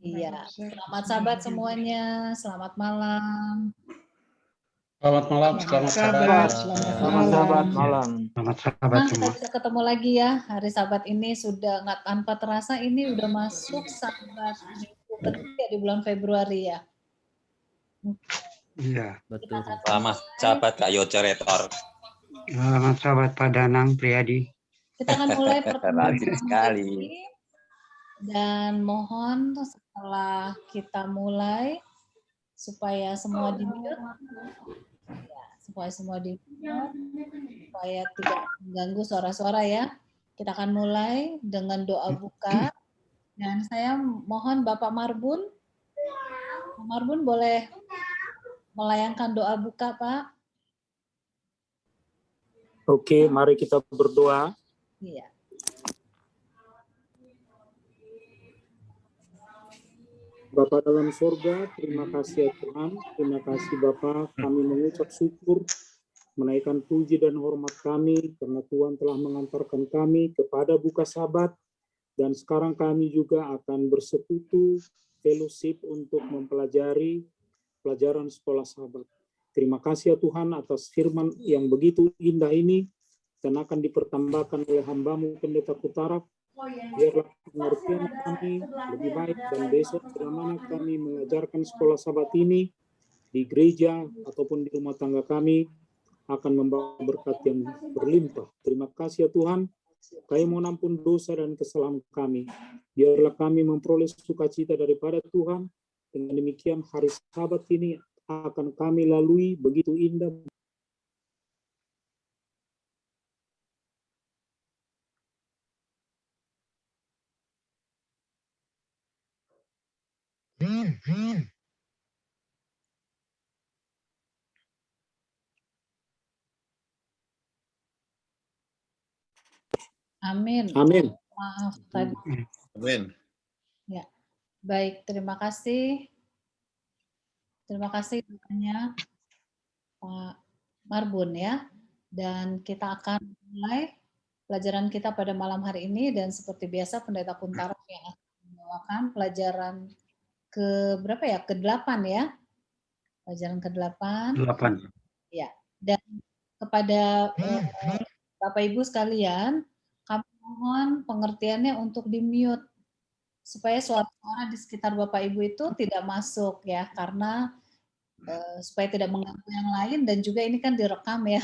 Iya, selamat sahabat semuanya. Selamat malam. Selamat malam, selamat sahabat. Selamat sahabat malam. Selamat sahabat Nah, kita semua. bisa ketemu lagi ya. Hari Sabat ini sudah nggak tanpa terasa ini udah masuk Sabat minggu ketiga di bulan Februari ya. Iya. Betul. Selamat sahabat Kak Yoce Retor. Selamat sahabat Pak Danang Priyadi. Kita akan mulai pertemuan Rajin malam sekali. hari ini. Dan mohon setelah kita mulai supaya semua di-mute. Ya, supaya semua di-mute, supaya tidak mengganggu suara-suara ya. Kita akan mulai dengan doa buka. Dan saya mohon Bapak Marbun. Pak Marbun boleh melayangkan doa buka, Pak? Oke, mari kita berdoa. Iya. Bapa dalam surga, terima kasih ya Tuhan. Terima kasih Bapa, kami mengucap syukur, menaikkan puji dan hormat kami, karena Tuhan telah mengantarkan kami kepada buka Sabat, dan sekarang kami juga akan bersekutu, fellowship untuk mempelajari pelajaran sekolah Sabat. Terima kasih ya Tuhan atas firman yang begitu indah ini, dan akan dipertambahkan oleh hamba-Mu Pendeta Kutaraf. Biarlah pengertian kami lebih baik, dan besok selama kami mengajarkan sekolah Sabat ini di gereja ataupun di rumah tangga kami akan membawa berkat yang berlimpah. Terima kasih ya Tuhan. Kami mohon ampun dosa dan kesalahan kami. Biarlah kami memperoleh sukacita daripada Tuhan. Dengan demikian hari Sabat ini akan kami lalui begitu indah. Amin. Amin. Maaf tadi. Amin. Ya. Baik, terima kasih. Terima kasih doanya Pak Marbun ya. Dan kita akan mulai pelajaran kita pada malam hari ini, dan seperti biasa Pendeta Kuntaraf yang akan membawakan pelajaran ke berapa ya? Ke-8 ya. Pelajaran ke-8. 8. Ya. Dan kepada Bapak Ibu sekalian, kami mohon pengertiannya untuk di-mute supaya suara-suara di sekitar Bapak Ibu itu tidak masuk ya, karena supaya tidak mengganggu yang lain, dan juga ini kan direkam ya.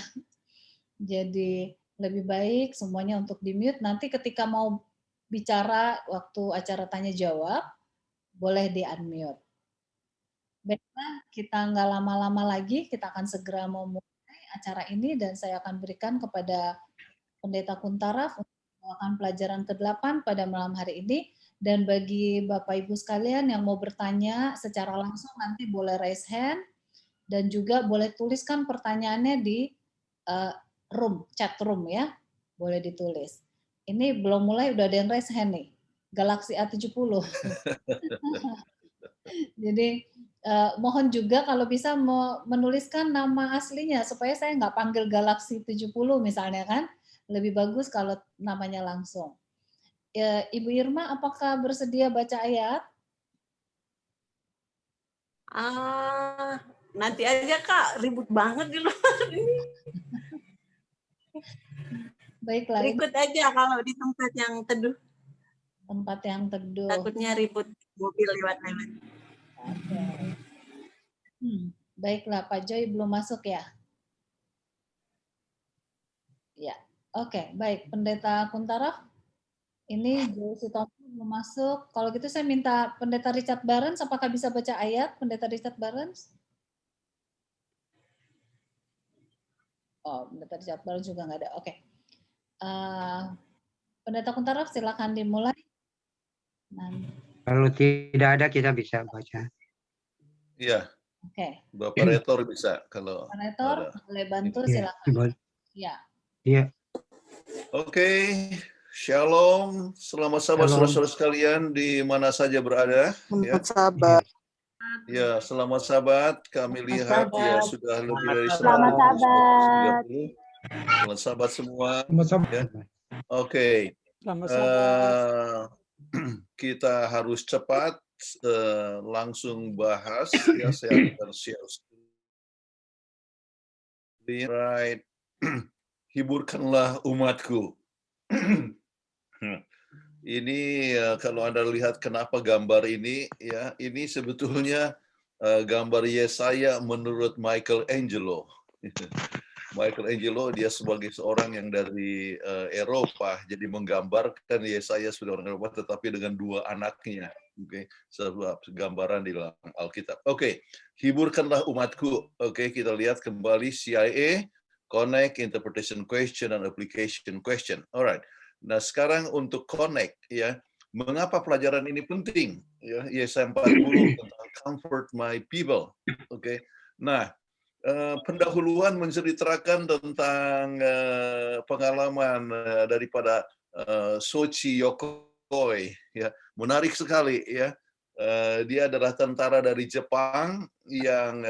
Jadi lebih baik semuanya untuk di-mute. Nanti ketika mau bicara waktu acara tanya jawab, boleh di-unmute. Baiklah, kita nggak lama-lama lagi, kita akan segera memulai acara ini, dan saya akan berikan kepada Pendeta Kuntaraf untuk membawakan pelajaran ke-8 pada malam hari ini. Dan bagi Bapak Ibu sekalian yang mau bertanya secara langsung, nanti boleh raise hand, dan juga boleh tuliskan pertanyaannya di chat room ya, boleh ditulis. Ini belum mulai udah ada yang raise hand nih, Galaxy A70. Jadi mohon juga kalau bisa menuliskan nama aslinya supaya saya nggak panggil Galaxy 70 misalnya kan, lebih bagus kalau namanya langsung. Ibu Irma, apakah bersedia baca ayat? Nanti aja Kak, ribut banget di luar ini. Baiklah. Ikut aja kalau di tempat yang teduh. Tempat yang teduh. Takutnya ribut mobil lewat-lewat. Okay. Baiklah, Pak Joy belum masuk ya? Ya, oke, baik. Pendeta Kuntaraf, ini Joy Sutomo belum masuk. Kalau gitu saya minta Pendeta Richard Barnes, apakah bisa baca ayat, Pendeta Richard Barnes? Oh, Pendeta Richard Barnes juga nggak ada. Oke. Pendeta Kuntaraf, silakan dimulai. Kalau tidak ada, kita bisa baca. Iya. Oke. Bapak Retor bisa kalau Bapak Retor boleh bantu, silakan. Ya. Iya. Oke. Shalom. Selamat sahabat saudara-saudara sekalian di mana saja berada. Selamat sahabat. Ya, selamat sahabat. Kami lihat ya sudah lebih dari Selamat sahabat. Selamat sahabat semua. Selamat sahabat. Ya. Oke. Selamat sahabat. kita harus cepat langsung bahas ya, saya akan share screen. Right. Hiburkanlah umatku. Ini kalau Anda lihat kenapa gambar ini ya, ini sebetulnya gambar Yesaya menurut Michelangelo. Michelangelo dia sebagai seorang yang dari Eropa, jadi menggambarkan Yesaya sebagai orang Eropa, tetapi dengan dua anaknya. Oke, sebab gambaran di dalam Alkitab. Oke, hiburkanlah umatku. Oke, kita lihat kembali CIA, connect, interpretation question, dan application question. Alright. Nah, sekarang untuk connect ya, mengapa pelajaran ini penting? Ya, Yesaya 40 tentang comfort my people. Oke. Nah, pendahuluan menceritakan tentang pengalaman daripada Soichi Yokoi, ya, menarik sekali ya. Dia adalah tentara dari Jepang yang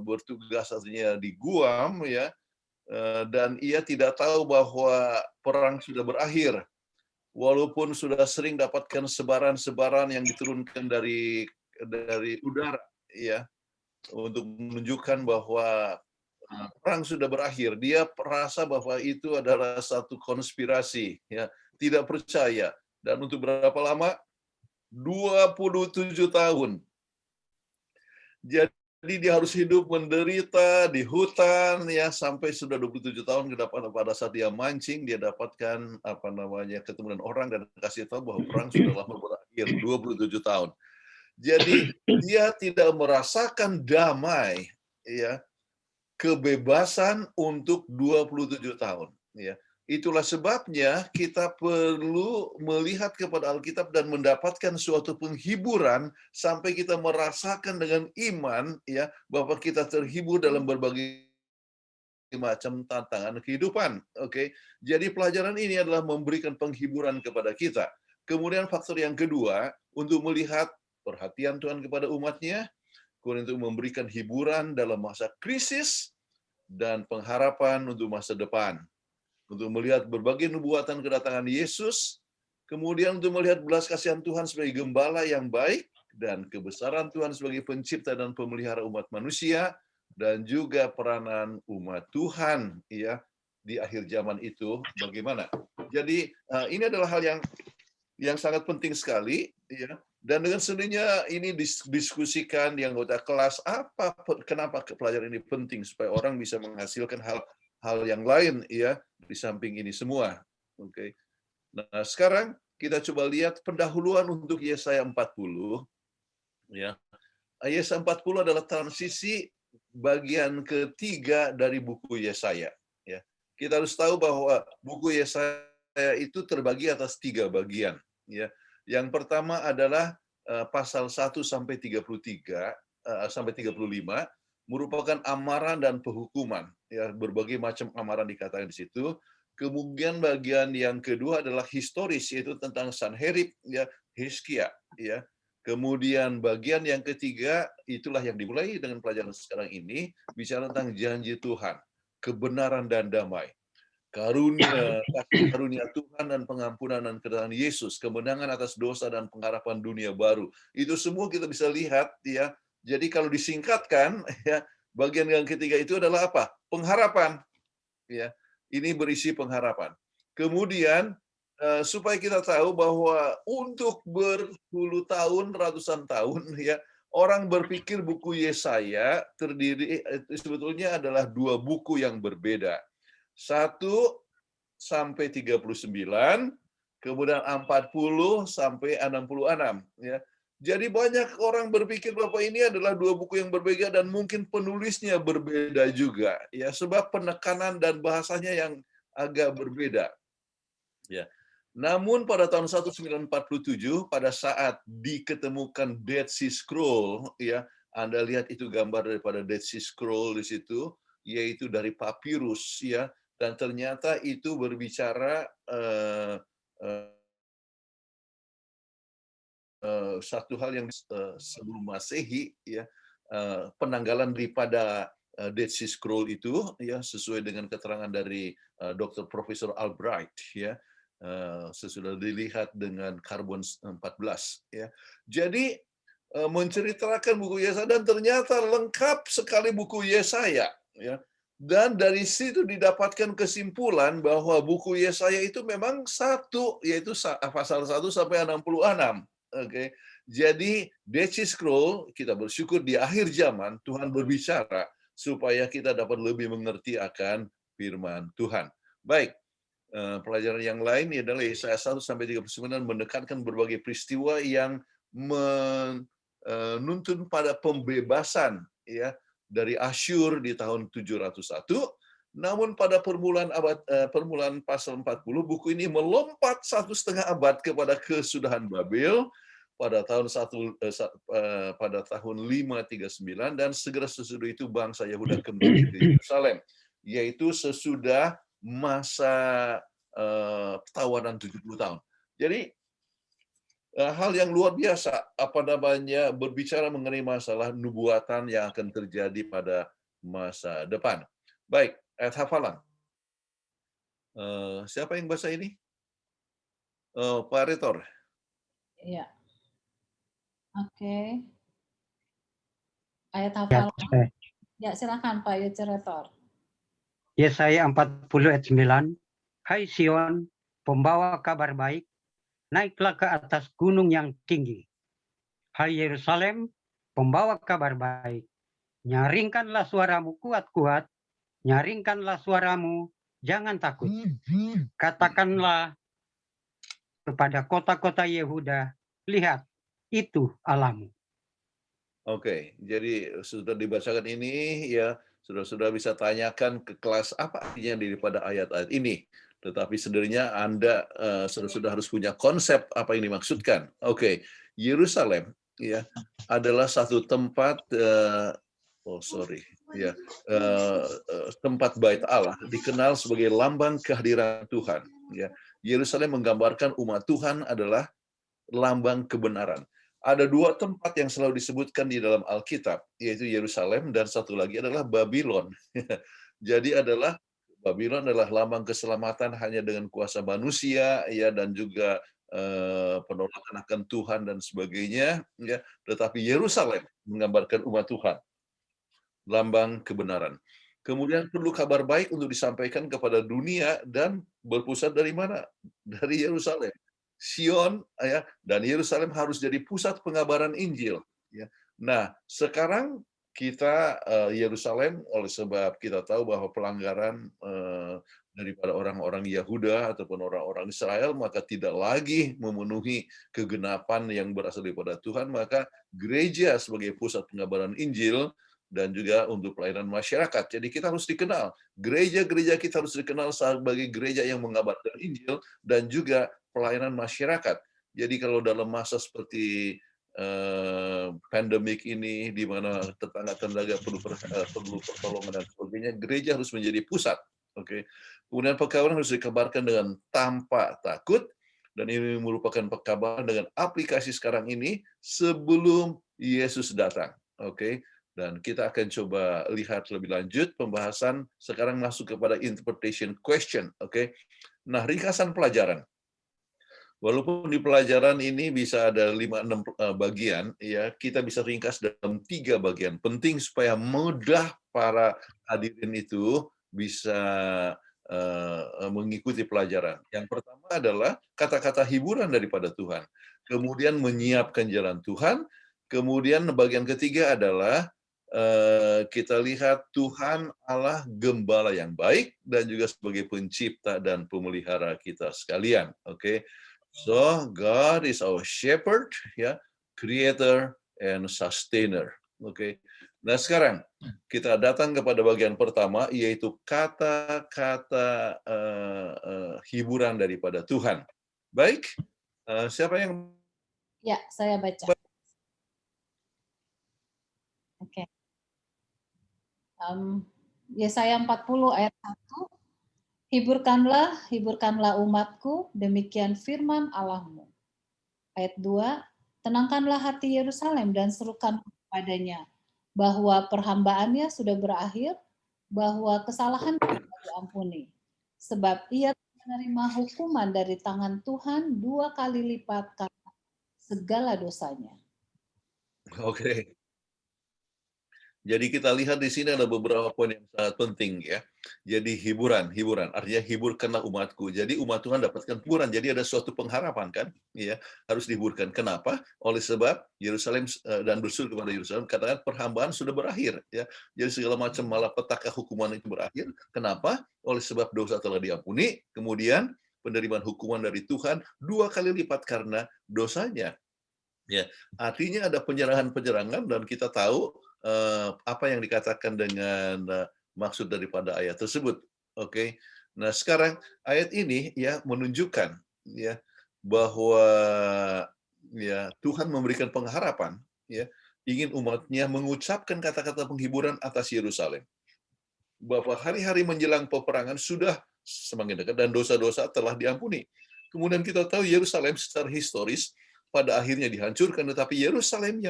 bertugas artinya di Guam ya, dan ia tidak tahu bahwa perang sudah berakhir, walaupun sudah sering dapatkan sebaran-sebaran yang diturunkan dari udara ya, untuk menunjukkan bahwa perang sudah berakhir. Dia merasa bahwa itu adalah satu konspirasi, ya, tidak percaya. Dan untuk berapa lama? 27 tahun. Jadi dia harus hidup menderita di hutan ya sampai sudah 27 tahun. Pada saat dia mancing, dia dapatkan ketemu dengan orang dan kasih tahu bahwa perang sudah lama berakhir, 27 tahun. Jadi dia tidak merasakan damai, ya, kebebasan untuk 27 tahun. Ya. Itulah sebabnya kita perlu melihat kepada Alkitab dan mendapatkan suatu penghiburan sampai kita merasakan dengan iman, ya, bahwa kita terhibur dalam berbagai macam tantangan kehidupan. Oke, jadi pelajaran ini adalah memberikan penghiburan kepada kita. Kemudian faktor yang kedua, untuk melihat perhatian Tuhan kepada umatnya, kemudian untuk memberikan hiburan dalam masa krisis, dan pengharapan untuk masa depan. Untuk melihat berbagai nubuatan kedatangan Yesus, kemudian untuk melihat belas kasihan Tuhan sebagai gembala yang baik, dan kebesaran Tuhan sebagai pencipta dan pemelihara umat manusia, dan juga peranan umat Tuhan ya di akhir zaman itu bagaimana. Jadi ini adalah hal yang sangat penting sekali ya. Dan dengan sendirinya ini diskusikan di anggota kelas kenapa pelajaran ini penting supaya orang bisa menghasilkan hal yang lain ya di samping ini semua. Oke. Nah, sekarang kita coba lihat pendahuluan untuk Yesaya 40 ya. Yesaya 40 adalah transisi bagian ketiga dari buku Yesaya ya. Kita harus tahu bahwa buku Yesaya itu terbagi atas 3 bagian ya. Yang pertama adalah pasal 1 sampai 33 sampai 35 merupakan amaran dan penghukuman ya, berbagai macam amaran dikatakan di situ. Kemudian bagian yang kedua adalah historis, yaitu tentang Sanherib ya, Hizkia ya. Kemudian bagian yang ketiga itulah yang dimulai dengan pelajaran sekarang ini, bicara tentang janji Tuhan, kebenaran dan damai. Karunia Tuhan dan pengampunan dan kedatangan Yesus, kemenangan atas dosa dan pengharapan dunia baru. Itu semua kita bisa lihat ya. Jadi kalau disingkatkan ya, bagian yang ketiga itu adalah apa? Pengharapan. Ya. Ini berisi pengharapan. Kemudian supaya kita tahu bahwa untuk berpuluh tahun, ratusan tahun ya, orang berpikir buku Yesaya terdiri sebetulnya adalah 2 buku yang berbeda. 1 sampai 39, kemudian 40 sampai 66 ya. Jadi banyak orang berpikir bahwa ini adalah 2 buku yang berbeda dan mungkin penulisnya berbeda juga ya, sebab penekanan dan bahasanya yang agak berbeda. Ya. Namun pada tahun 1947 pada saat diketemukan Dead Sea Scroll ya, Anda lihat itu gambar daripada Dead Sea Scroll di situ, yaitu dari papirus ya. Dan ternyata itu berbicara satu hal yang sebelum Masehi ya, penanggalan daripada Dead Sea Scroll itu ya, sesuai dengan keterangan dari Dr. Profesor Albright ya. sesudah dilihat dengan karbon 14 ya. Jadi menceritakan buku Yesaya dan ternyata lengkap sekali buku Yesaya ya. Dan dari situ didapatkan kesimpulan bahwa buku Yesaya itu memang satu, yaitu pasal 1 sampai 66. Oke. Jadi Dead Sea Scroll, kita bersyukur di akhir zaman Tuhan berbicara supaya kita dapat lebih mengerti akan firman Tuhan. Baik. Pelajaran yang lain adalah Yesaya 1 sampai 39 mendekatkan berbagai peristiwa yang menuntun pada pembebasan ya dari Asyur di tahun 701. Namun pada permulaan pasal 40 buku ini melompat 1,5 abad kepada kesudahan Babel pada tahun 539 dan segera sesudah itu bangsa Yehuda kembali ke Yerusalem, yaitu sesudah masa tawanan 70 tahun. Jadi hal yang luar biasa berbicara mengenai masalah nubuatan yang akan terjadi pada masa depan. Baik, ayat hafalan. Siapa yang baca ini? Pak Retor. Iya. Oke. Ayat hafalan. Ya, silakan Pak Retor. Yesaya 40 ayat 9. Hai Sion, pembawa kabar baik, naiklah ke atas gunung yang tinggi. Hai Yerusalem, pembawa kabar baik, nyaringkanlah suaramu kuat-kuat, nyaringkanlah suaramu, jangan takut. Katakanlah kepada kota-kota Yehuda, lihat, itu Allahmu. Oke, jadi sudah dibacakan ini ya, sudah bisa tanyakan ke kelas apa artinya daripada ayat-ayat ini. Tetapi sebenarnya Anda sudah harus punya konsep apa yang dimaksudkan. Oke, Yerusalem ya adalah satu tempat tempat bait Allah, dikenal sebagai lambang kehadiran Tuhan. Ya, Yerusalem menggambarkan umat Tuhan adalah lambang kebenaran. Ada dua tempat yang selalu disebutkan di dalam Alkitab, yaitu Yerusalem dan satu lagi adalah Babylon. Jadi Babylon adalah lambang keselamatan hanya dengan kuasa manusia ya dan juga penolakan akan Tuhan dan sebagainya ya. Tetapi Yerusalem menggambarkan umat Tuhan, lambang kebenaran. Kemudian perlu kabar baik untuk disampaikan kepada dunia dan berpusat dari mana? Dari Yerusalem. Sion ya dan Yerusalem harus jadi pusat pengabaran Injil ya. Nah, sekarang kita Yerusalem oleh sebab kita tahu bahwa pelanggaran daripada orang-orang Yahuda ataupun orang-orang Israel maka tidak lagi memenuhi kegenapan yang berasal daripada Tuhan, maka gereja sebagai pusat pengabaran Injil dan juga untuk pelayanan masyarakat. Jadi kita harus dikenal. Gereja-gereja kita harus dikenal sebagai gereja yang mengabarkan Injil dan juga pelayanan masyarakat. Jadi kalau dalam masa seperti pandemik ini, di mana tetangga-tetangga perlu pertolongan dan sebagainya, gereja harus menjadi pusat. Oke. Kemudian pekabaran harus dikabarkan dengan tanpa takut, dan ini merupakan pekabaran dengan aplikasi sekarang ini sebelum Yesus datang. Oke. Dan kita akan coba lihat lebih lanjut pembahasan. Sekarang masuk kepada interpretation question. Oke. Nah, ringkasan pelajaran. Walaupun di pelajaran ini bisa ada 5-6 bagian, ya kita bisa ringkas dalam 3 bagian. Penting supaya mudah para hadirin itu bisa mengikuti pelajaran. Yang pertama adalah kata-kata hiburan daripada Tuhan. Kemudian menyiapkan jalan Tuhan. Kemudian bagian ketiga adalah kita lihat Tuhan Allah gembala yang baik dan juga sebagai pencipta dan pemelihara kita sekalian. Oke. So God is our shepherd, ya, creator and sustainer. Oke. Nah sekarang kita datang kepada bagian pertama, yaitu kata-kata hiburan daripada Tuhan. Baik, siapa yang? Ya, saya baca. Oke. Yesaya 40 ayat 1. Hiburkanlah umatku, demikian firman Allahmu. Ayat 2, tenangkanlah hati Yerusalem dan serukan kepadanya, bahwa perhambaannya sudah berakhir, bahwa kesalahan sudah diampuni. Sebab ia menerima hukuman dari tangan Tuhan 2 kali lipat karena segala dosanya. Oke. Jadi kita lihat di sini ada beberapa poin yang sangat penting ya. Jadi hiburan, artinya hiburkanlah umatku. Jadi umat Tuhan dapatkan hiburan. Jadi ada suatu pengharapan kan, ya harus dihiburkan. Kenapa? Oleh sebab Yerusalem dan berseru kepada Yerusalem katakan perhambaan sudah berakhir ya. Jadi segala macam malapetaka hukuman itu berakhir. Kenapa? Oleh sebab dosa telah diampuni. Kemudian penerimaan hukuman dari Tuhan 2 kali lipat karena dosanya. Ya, artinya ada penyerangan-penyerangan dan kita tahu apa yang dikatakan dengan maksud daripada ayat tersebut. Oke. Nah, sekarang ayat ini ya menunjukkan ya bahwa ya Tuhan memberikan pengharapan ya, ingin umatnya mengucapkan kata-kata penghiburan atas Yerusalem. Bahwa hari-hari menjelang peperangan sudah semakin dekat dan dosa-dosa telah diampuni. Kemudian kita tahu Yerusalem secara historis pada akhirnya dihancurkan, tetapi Yerusalem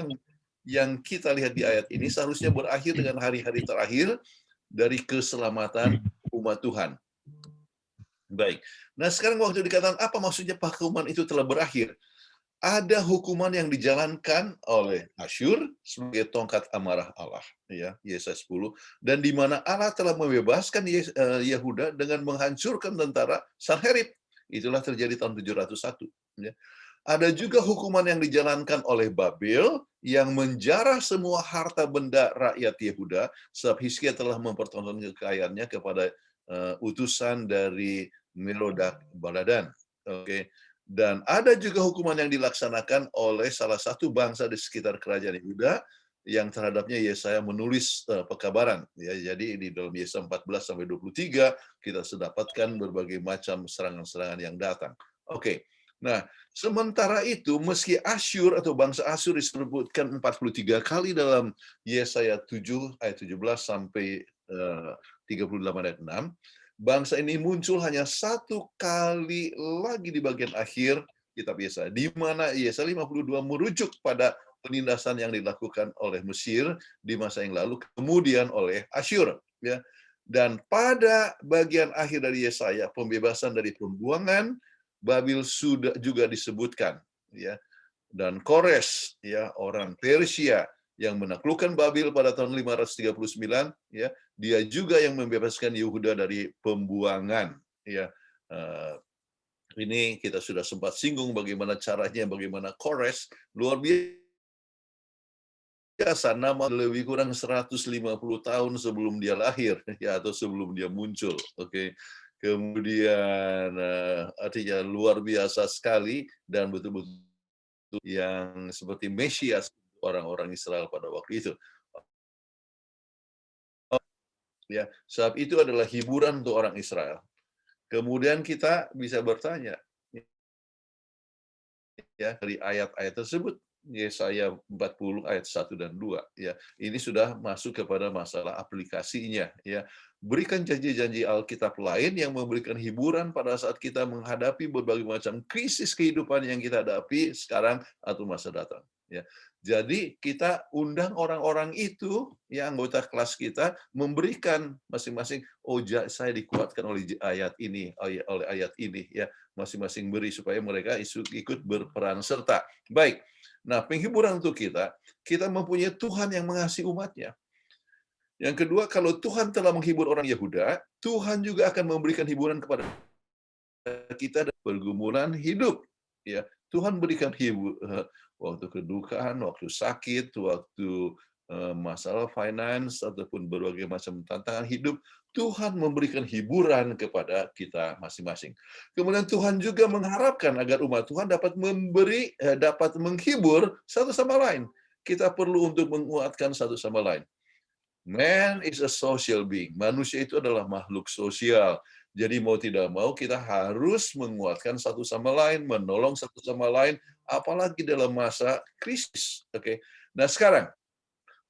yang kita lihat di ayat ini seharusnya berakhir dengan hari-hari terakhir dari keselamatan umat Tuhan. Baik. Nah, sekarang waktu dikatakan apa maksudnya hukuman itu telah berakhir? Ada hukuman yang dijalankan oleh Asyur sebagai tongkat amarah Allah, ya, Yesaya 10, dan di mana Allah telah membebaskan Yehuda dengan menghancurkan tentara Sanherib. Itulah terjadi tahun 701, ya. Ada juga hukuman yang dijalankan oleh Babel yang menjarah semua harta benda rakyat Yehuda, sebab Hizkia telah mempertontonkan kekayaannya kepada utusan dari Merodak Baladan. Oke. Dan ada juga hukuman yang dilaksanakan oleh salah satu bangsa di sekitar kerajaan Yehuda yang terhadapnya Yesaya menulis pekabaran. Ya, jadi di dalam Yesaya 14-23 kita sedapatkan berbagai macam serangan-serangan yang datang. Oke. Nah, sementara itu meski Asyur atau bangsa Asyur disebutkan 43 kali dalam Yesaya 7 ayat 17 sampai 38 ayat 6, bangsa ini muncul hanya 1 kali lagi di bagian akhir kitab Yesaya, di mana Yesaya 52 merujuk pada penindasan yang dilakukan oleh Mesir di masa yang lalu, kemudian oleh Asyur. Ya. Dan pada bagian akhir dari Yesaya, pembebasan dari pembuangan Babil sudah juga disebutkan. Ya. Dan Kores, ya, orang Persia yang menaklukkan Babil pada tahun 539, ya, dia juga yang membebaskan Yehuda dari pembuangan, ya. Ini kita sudah sempat singgung bagaimana caranya, bagaimana Kores luar biasa, nama lebih kurang 150 tahun sebelum dia lahir, ya, atau sebelum dia muncul. Oke. Kemudian artinya luar biasa sekali dan betul-betul yang seperti Mesias orang-orang Israel pada waktu itu. Ya, sebab itu adalah hiburan untuk orang Israel. Kemudian kita bisa bertanya, ya, dari ayat-ayat tersebut, Yesaya 40 ayat 1 dan 2, ya. Ini sudah masuk kepada masalah aplikasinya, ya. Berikan janji-janji Alkitab lain yang memberikan hiburan pada saat kita menghadapi berbagai macam krisis kehidupan yang kita hadapi sekarang atau masa datang, ya. Jadi kita undang orang-orang itu, ya, anggota kelas kita memberikan masing-masing, oh saya dikuatkan oleh ayat ini, oleh ayat ini, ya. Masing-masing beri supaya mereka ikut berperan serta. Baik. Nah, penghiburan untuk kita mempunyai Tuhan yang mengasihi umatnya. Yang kedua, kalau Tuhan telah menghibur orang Yehuda, Tuhan juga akan memberikan hiburan kepada kita dalam pergumulan hidup. Ya, Tuhan berikan waktu kedukaan, waktu sakit, waktu masalah finance ataupun berbagai macam tantangan hidup, Tuhan memberikan hiburan kepada kita masing-masing. Kemudian Tuhan juga mengharapkan agar umat Tuhan dapat dapat menghibur satu sama lain. Kita perlu untuk menguatkan satu sama lain. Man is a social being. Manusia itu adalah makhluk sosial. Jadi mau tidak mau kita harus menguatkan satu sama lain, menolong satu sama lain, apalagi dalam masa krisis. Oke. Nah, sekarang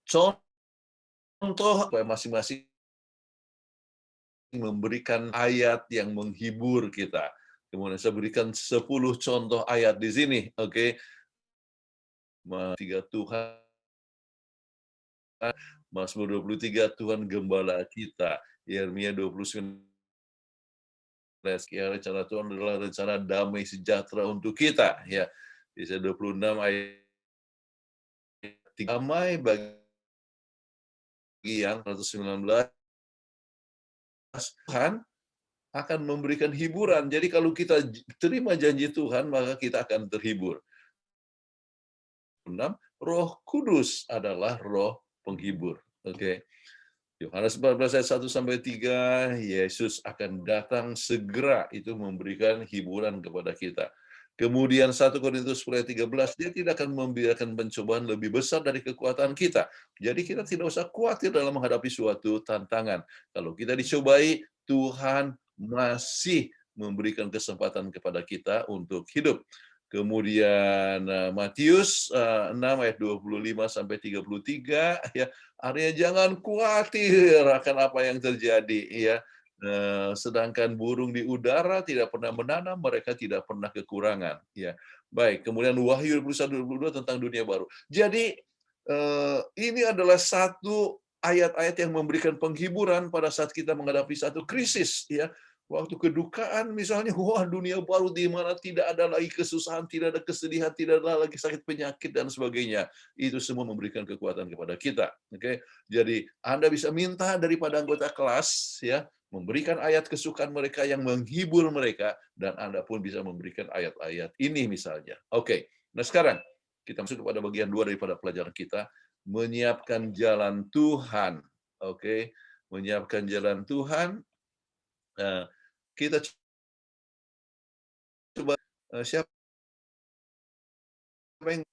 contoh masing-masing memberikan ayat yang menghibur kita. Kemudian saya berikan 10 contoh ayat di sini, oke. Tiga Tuhan, Mazmur 23 Tuhan gembala kita, Yeremia 29 rencana Tuhan adalah rencana damai sejahtera untuk kita. Ya, Yesaya 26 ayat 3, damai bagi yang 119, Tuhan akan memberikan hiburan. Jadi kalau kita terima janji Tuhan, maka kita akan terhibur. 6, Roh Kudus adalah roh penghibur. Oke. Yohanes 14 ayat 1 sampai 3, Yesus akan datang segera itu memberikan hiburan kepada kita. Kemudian 1 Korintus 10 ayat 13, dia tidak akan membiarkan pencobaan lebih besar dari kekuatan kita. Jadi kita tidak usah khawatir dalam menghadapi suatu tantangan. Kalau kita dicobai, Tuhan masih memberikan kesempatan kepada kita untuk hidup. Kemudian Matius 6 ayat 25 sampai 33, ya, artinya jangan khawatir akan apa yang terjadi, ya. Sedangkan burung di udara tidak pernah menanam, mereka tidak pernah kekurangan, ya. Baik, kemudian Wahyu 21-22 tentang dunia baru. Jadi ini adalah satu ayat-ayat yang memberikan penghiburan pada saat kita menghadapi satu krisis, ya. Waktu kedukaan misalnya, wah, dunia baru di mana tidak ada lagi kesusahan, tidak ada kesedihan, tidak ada lagi sakit penyakit dan sebagainya. Itu semua memberikan kekuatan kepada kita. Oke, jadi Anda bisa minta daripada anggota kelas, ya, memberikan ayat kesukaan mereka yang menghibur mereka, dan Anda pun bisa memberikan ayat-ayat ini misalnya. Oke, nah sekarang kita masuk kepada bagian 2 daripada pelajaran kita, menyiapkan jalan Tuhan. Oke, menyiapkan jalan Tuhan. Kita coba siapa yang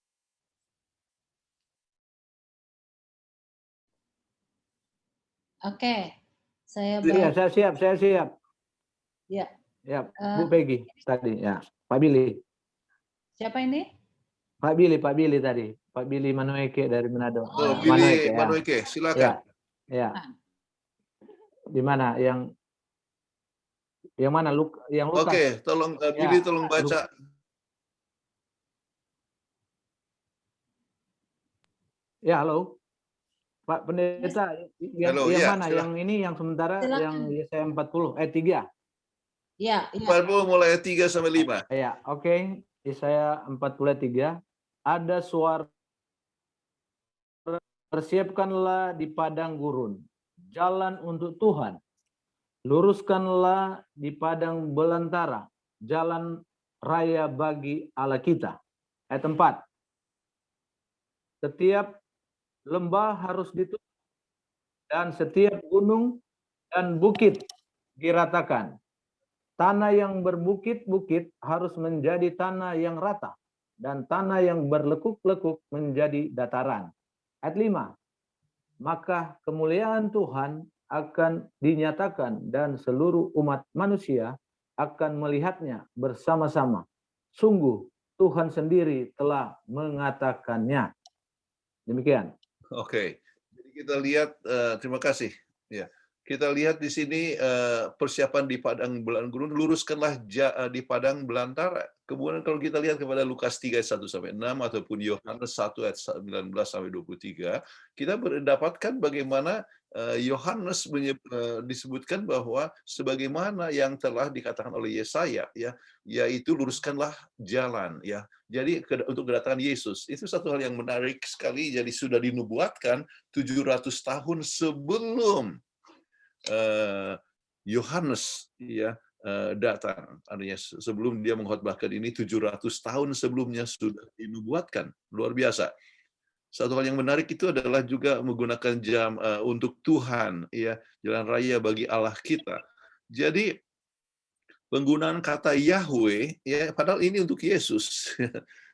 Oke, saya Iya, saya siap. Ya. Ya, Bu Peggy tadi, ya. Pak Billy. Siapa ini? Pak Billy tadi. Pak Billy Manueke dari Manado. Oh, Billy Manueke, silakan. Ya. Di mana yang mana yang Lukas? Oke, tolong Billy tolong baca. Ya, halo. Pak Pendeta, yang mana? Silakan. Yang ini yang sementara silakan. Yang Yesaya 40 ayat 3. Ya, 40 mulai ayat 3 sampai 5. Ya, oke. Yesaya 40 ayat 3. Ada suara, persiapkanlah di padang gurun jalan untuk Tuhan. Luruskanlah di padang belantara jalan raya bagi Allah kita. Ayat 4. Setiap lembah harus ditutup dan setiap gunung dan bukit diratakan. Tanah yang berbukit-bukit harus menjadi tanah yang rata dan tanah yang berlekuk-lekuk menjadi dataran. Ayat 5. Maka kemuliaan Tuhan akan dinyatakan dan seluruh umat manusia akan melihatnya bersama-sama. Sungguh Tuhan sendiri telah mengatakannya. Demikian. Oke, jadi kita lihat, terima kasih. Ya, kita lihat di sini persiapan di padang gurun, luruskanlah di padang belantara. Kemudian kalau kita lihat kepada Lukas 3 ayat 1 sampai 6 ataupun Yohanes 1 ayat 19 sampai 23, kita mendapatkan bagaimana Yohanes disebutkan bahwa sebagaimana yang telah dikatakan oleh Yesaya, ya, yaitu luruskanlah jalan, ya. Jadi untuk kedatangan Yesus itu satu hal yang menarik sekali. Jadi sudah dinubuatkan 700 tahun sebelum Yohanes, ya, datang. Artinya sebelum dia mengkhotbahkan ini 700 tahun sebelumnya sudah dinubuatkan. Luar biasa. Satu hal yang menarik itu adalah juga menggunakan jam untuk Tuhan, ya, jalan raya bagi Allah kita. Jadi penggunaan kata Yahweh, ya, padahal ini untuk Yesus.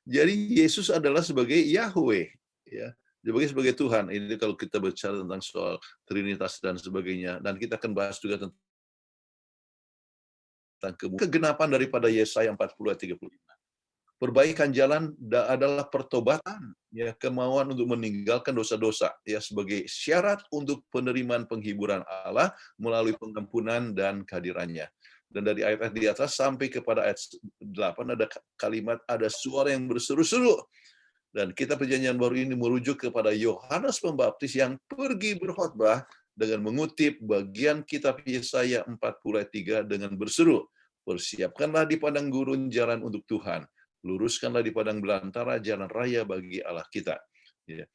Jadi Yesus adalah sebagai Yahweh, ya, sebagai Tuhan. Ini kalau kita bicara tentang soal Trinitas dan sebagainya, dan kita akan bahas juga tentang kegenapan daripada Yesaya 40 ayat 35. Perbaikan jalan adalah pertobatan, ya, kemauan untuk meninggalkan dosa-dosa, ya, sebagai syarat untuk penerimaan penghiburan Allah melalui pengampunan dan kehadirannya. Dan dari ayat-ayat di atas sampai kepada ayat 8 ada kalimat, ada suara yang berseru-seru. Dan kita perjanjian baru ini merujuk kepada Yohanes Pembaptis yang pergi berkhotbah dengan mengutip bagian kitab Yesaya 40 ayat 3 dengan berseru, Persiapkanlah di padang gurun jalan untuk Tuhan. Luruskanlah di padang belantara jalan raya bagi Allah kita. Ya.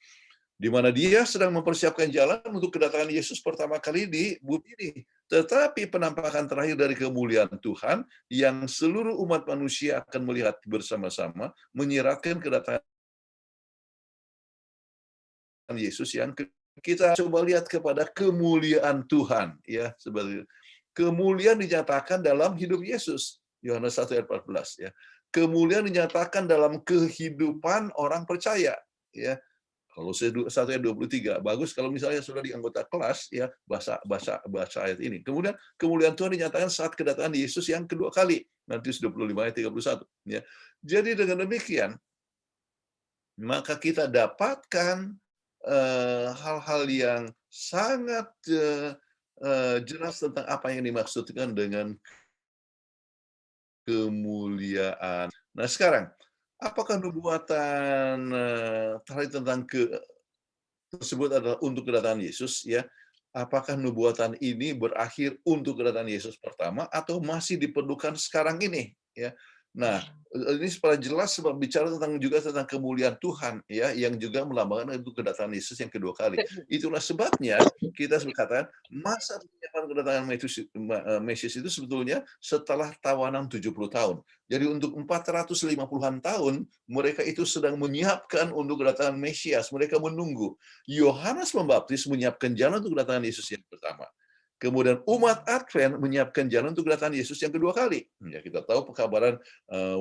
Di mana dia sedang mempersiapkan jalan untuk kedatangan Yesus pertama kali di bumi ini. Tetapi penampakan terakhir dari kemuliaan Tuhan yang seluruh umat manusia akan melihat bersama-sama menyiratkan kedatangan Yesus yang kita coba lihat kepada kemuliaan Tuhan, ya, sebagai kemuliaan dinyatakan dalam hidup Yesus. Yohanes 1 ayat 14, ya. Kemuliaan dinyatakan dalam kehidupan orang percaya, ya. Kolose 1 ayat 23. Bagus kalau misalnya sudah di anggota kelas, ya, baca ayat ini. Kemudian kemuliaan Tuhan dinyatakan saat kedatangan Yesus yang kedua kali. Matius 25 ayat 31, ya. Jadi dengan demikian maka kita dapatkan hal-hal yang sangat jelas tentang apa yang dimaksudkan dengan kemuliaan. Nah sekarang, apakah nubuatan tentang tersebut adalah untuk kedatangan Yesus? Ya, apakah nubuatan ini berakhir untuk kedatangan Yesus pertama atau masih diperlukan sekarang ini? Ya, nah ini supaya jelas sebab bicara juga tentang kemuliaan Tuhan, ya, yang juga melambangkan untuk kedatangan Yesus yang kedua kali. Itulah sebabnya kita berkata masa penyiapan kedatangan Mesias itu sebetulnya setelah tawanan 70 tahun. Jadi untuk 450-an tahun mereka itu sedang menyiapkan untuk kedatangan Mesias. Mereka menunggu. Yohanes Pembaptis menyiapkan jalan untuk kedatangan Yesus yang pertama. Kemudian umat Advent menyiapkan jalan untuk kedatangan Yesus yang kedua kali. Ya, kita tahu pekabaran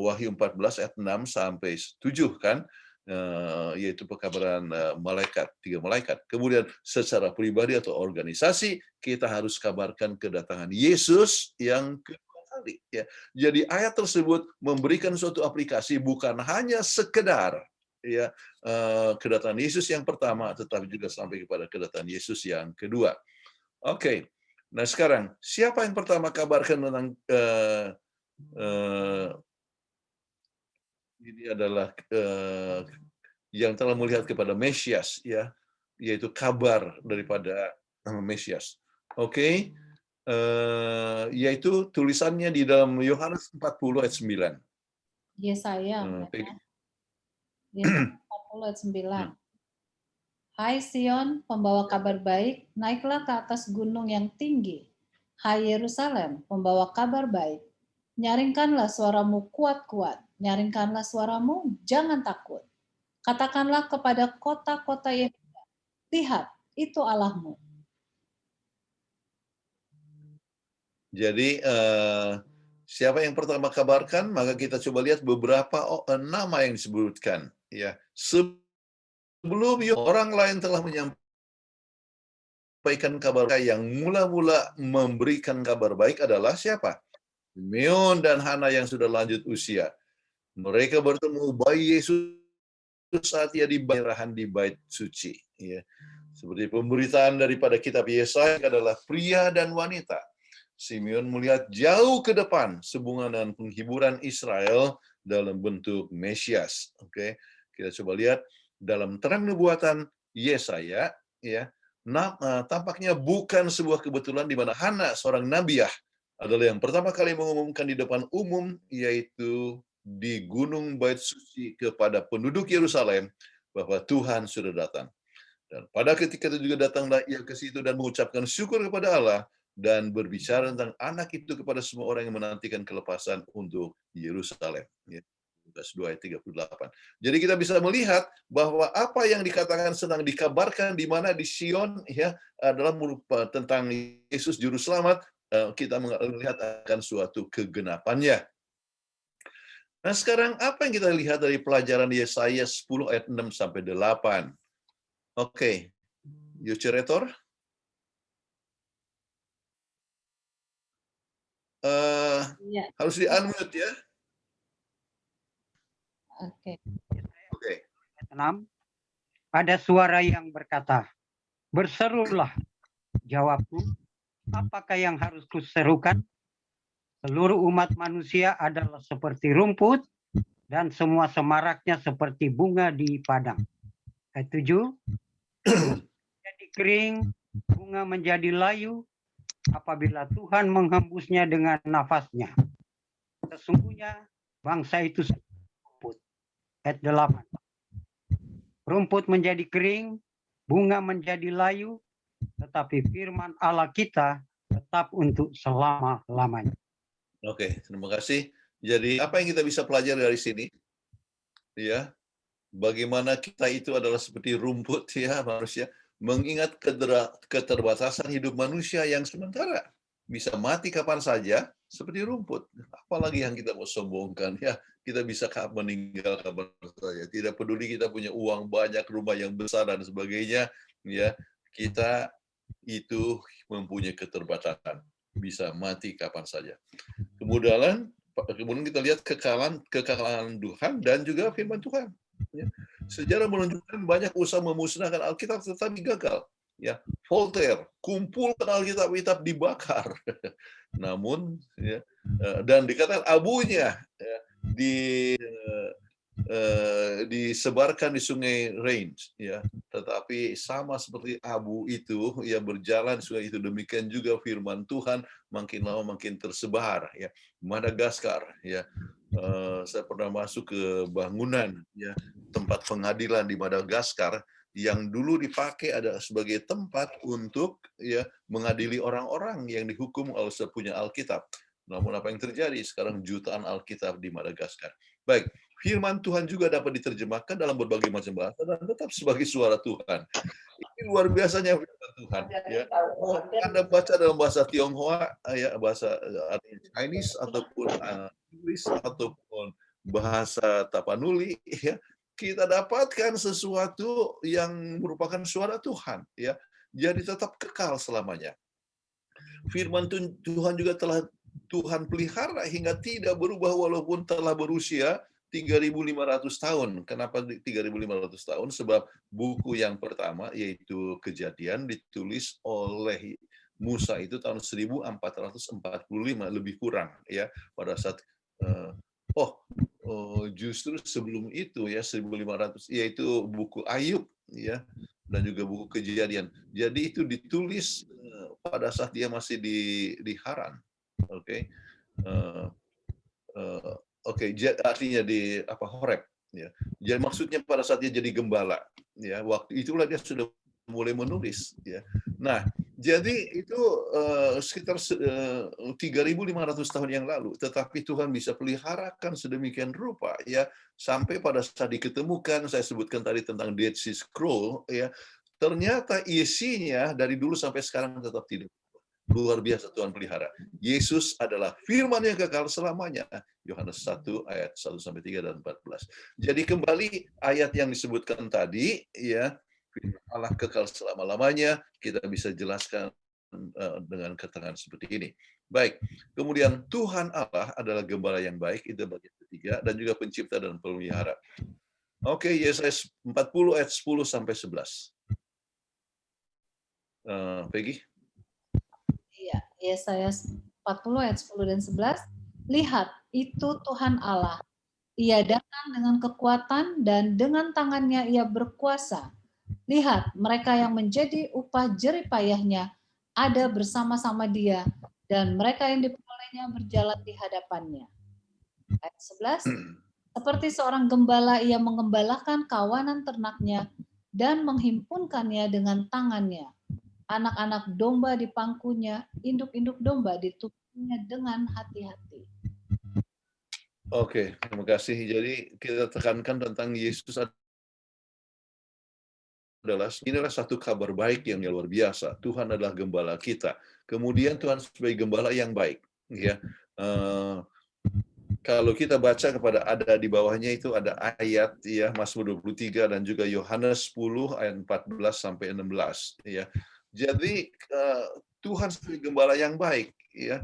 Wahyu 14 ayat 6 sampai 7 kan, yaitu pekabaran malaikat, 3 malaikat. Kemudian secara pribadi atau organisasi kita harus kabarkan kedatangan Yesus yang kedua kali. Ya. Jadi ayat tersebut memberikan suatu aplikasi bukan hanya sekedar ya kedatangan Yesus yang pertama, tetapi juga sampai kepada kedatangan Yesus yang kedua. Oke. Nah sekarang, siapa yang pertama kabarkan tentang ini adalah yang telah melihat kepada Mesias, ya, yaitu kabar daripada Mesias. Oke. Yaitu tulisannya di dalam Yohanes 40 ayat 9. Yesaya 40 ayat 9. Hai Sion, pembawa kabar baik, naiklah ke atas gunung yang tinggi. Hai Yerusalem, pembawa kabar baik, nyaringkanlah suaramu kuat-kuat, nyaringkanlah suaramu, jangan takut. Katakanlah kepada kota-kota Yehuda, lihat, itu Allahmu. Jadi siapa yang pertama kabarkan? Maka kita coba lihat beberapa nama yang disebutkan. Ya, sebelum orang lain telah menyampaikan kabar baik, yang mula-mula memberikan kabar baik adalah siapa? Simeon dan Hana yang sudah lanjut usia. Mereka bertemu bayi Yesus saat ia diberahan di bait suci. Ya. Seperti pemberitaan daripada kitab Yesaya adalah pria dan wanita. Simeon melihat jauh ke depan hubungan dan penghiburan Israel dalam bentuk Mesias. Oke, kita coba lihat dalam terang nubuatan Yesaya, ya, tampaknya bukan sebuah kebetulan di mana Hana, seorang nabiah, adalah yang pertama kali mengumumkan di depan umum, yaitu di Gunung Bait Suci kepada penduduk Yerusalem bahwa Tuhan sudah datang. Dan pada ketika itu juga datanglah ia ke situ dan mengucapkan syukur kepada Allah dan berbicara tentang anak itu kepada semua orang yang menantikan kelepasan untuk Yerusalem. Lukas 2 ayat 38. Jadi kita bisa melihat bahwa apa yang dikatakan sedang dikabarkan di mana di Sion, ya, adalah tentang Yesus juru selamat. Kita melihat akan suatu kegenapannya. Nah sekarang apa yang kita lihat dari pelajaran Yesaya 10 ayat 6 sampai 8? Oke, Yucerator. Harus di-unmute ya. Oke. Oke. 6. Ada suara yang berkata, berserulah. Jawabku, apakah yang harus kuserukan? Seluruh umat manusia adalah seperti rumput dan semua semaraknya seperti bunga di padang. Ayat 7. Jadi kering, bunga menjadi layu apabila Tuhan menghembusnya dengan nafasnya. Sesungguhnya bangsa itu rumput. Ayat 8. Rumput menjadi kering, bunga menjadi layu, tetapi firman Allah kita tetap untuk selama-lamanya. Oke, terima kasih. Jadi apa yang kita bisa pelajari dari sini? Ya, bagaimana kita itu adalah seperti rumput ya manusia, mengingat keterbatasan hidup manusia yang sementara bisa mati kapan saja seperti rumput. Apalagi yang kita mau sombongkan ya, kita bisa meninggal kapan saja. Tidak peduli kita punya uang banyak, rumah yang besar dan sebagainya, ya kita itu mempunyai keterbatasan, bisa mati kapan saja. Kemudian kita lihat kekalahan Tuhan dan juga firman Tuhan. Ya. Sejarah menunjukkan banyak usaha memusnahkan Alkitab tetapi gagal. Ya, Voltaire kumpulkan Alkitab dibakar. Namun ya, dan dikatakan abunya ya, disebarkan di Sungai Rhine, ya. Tetapi sama seperti abu itu ya berjalan sungai itu, demikian juga firman Tuhan makin lama makin tersebar. Ya, Madagaskar, ya. Saya pernah masuk ke bangunan ya tempat pengadilan di Madagaskar yang dulu dipakai ada sebagai tempat untuk ya mengadili orang-orang yang dihukum oleh punya Alkitab. Namun apa yang terjadi sekarang, jutaan Alkitab di Madagaskar. Baik, firman Tuhan juga dapat diterjemahkan dalam berbagai macam bahasa dan tetap sebagai suara Tuhan. Ini luar biasanya firman Tuhan. Ya. Oh, Anda baca dalam bahasa Tionghoa, ya bahasa Chinese ataupun Inggris ataupun bahasa Tapanuli, ya kita dapatkan sesuatu yang merupakan suara Tuhan. Ya, jadi tetap kekal selamanya. Firman Tuhan juga telah Tuhan pelihara hingga tidak berubah walaupun telah berusia 3.500 tahun. Kenapa 3.500 tahun? Sebab buku yang pertama yaitu Kejadian ditulis oleh Musa itu tahun 1445 lebih kurang ya pada saat justru sebelum itu ya 1.500 yaitu buku Ayub ya dan juga buku Kejadian. Jadi itu ditulis pada saat dia masih di Haran. Oke. Artinya di Horeb ya. Jadi maksudnya pada saat dia jadi gembala ya, waktu itulah dia sudah mulai menulis ya. Nah, jadi itu sekitar 3.500 tahun yang lalu, tetapi Tuhan bisa peliharakan sedemikian rupa ya sampai pada saat diketemukan, saya sebutkan tadi tentang Dead Sea Scroll ya. Ternyata isinya dari dulu sampai sekarang tetap tidak. Luar biasa Tuhan pelihara. Yesus adalah firman yang kekal selamanya. Yohanes 1 ayat 1-3 dan 14. Jadi kembali ayat yang disebutkan tadi ya, firman Allah kekal selama-lamanya, kita bisa jelaskan dengan keterangan seperti ini. Baik. Kemudian Tuhan Allah adalah gembala yang baik, itu bagian ketiga, dan juga pencipta dan pemelihara. Oke, Yesaya 40 ayat 10-11. Peggy? Iya, Yesaya 40 ayat 10 dan 11. Lihat, itu Tuhan Allah. Ia datang dengan kekuatan dan dengan tangannya ia berkuasa. Lihat, mereka yang menjadi upah jerih payahnya ada bersama-sama dia, dan mereka yang diperolehnya berjalan di hadapannya. Ayat 11. Seperti seorang gembala ia mengembalakan kawanan ternaknya dan menghimpunkannya dengan tangannya. Anak-anak domba di pangkunya, induk-induk domba ditubuhnya dengan hati-hati. Oke, terima kasih. Jadi kita tekankan tentang Yesus inilah satu kabar baik yang luar biasa. Tuhan adalah gembala kita. Kemudian Tuhan sebagai gembala yang baik. Ya, kalau kita baca ada di bawahnya itu ada ayat ya Mazmur 23 dan juga Yohanes 10 ayat 14-16 ya. Jadi Tuhan sebagai gembala yang baik ya.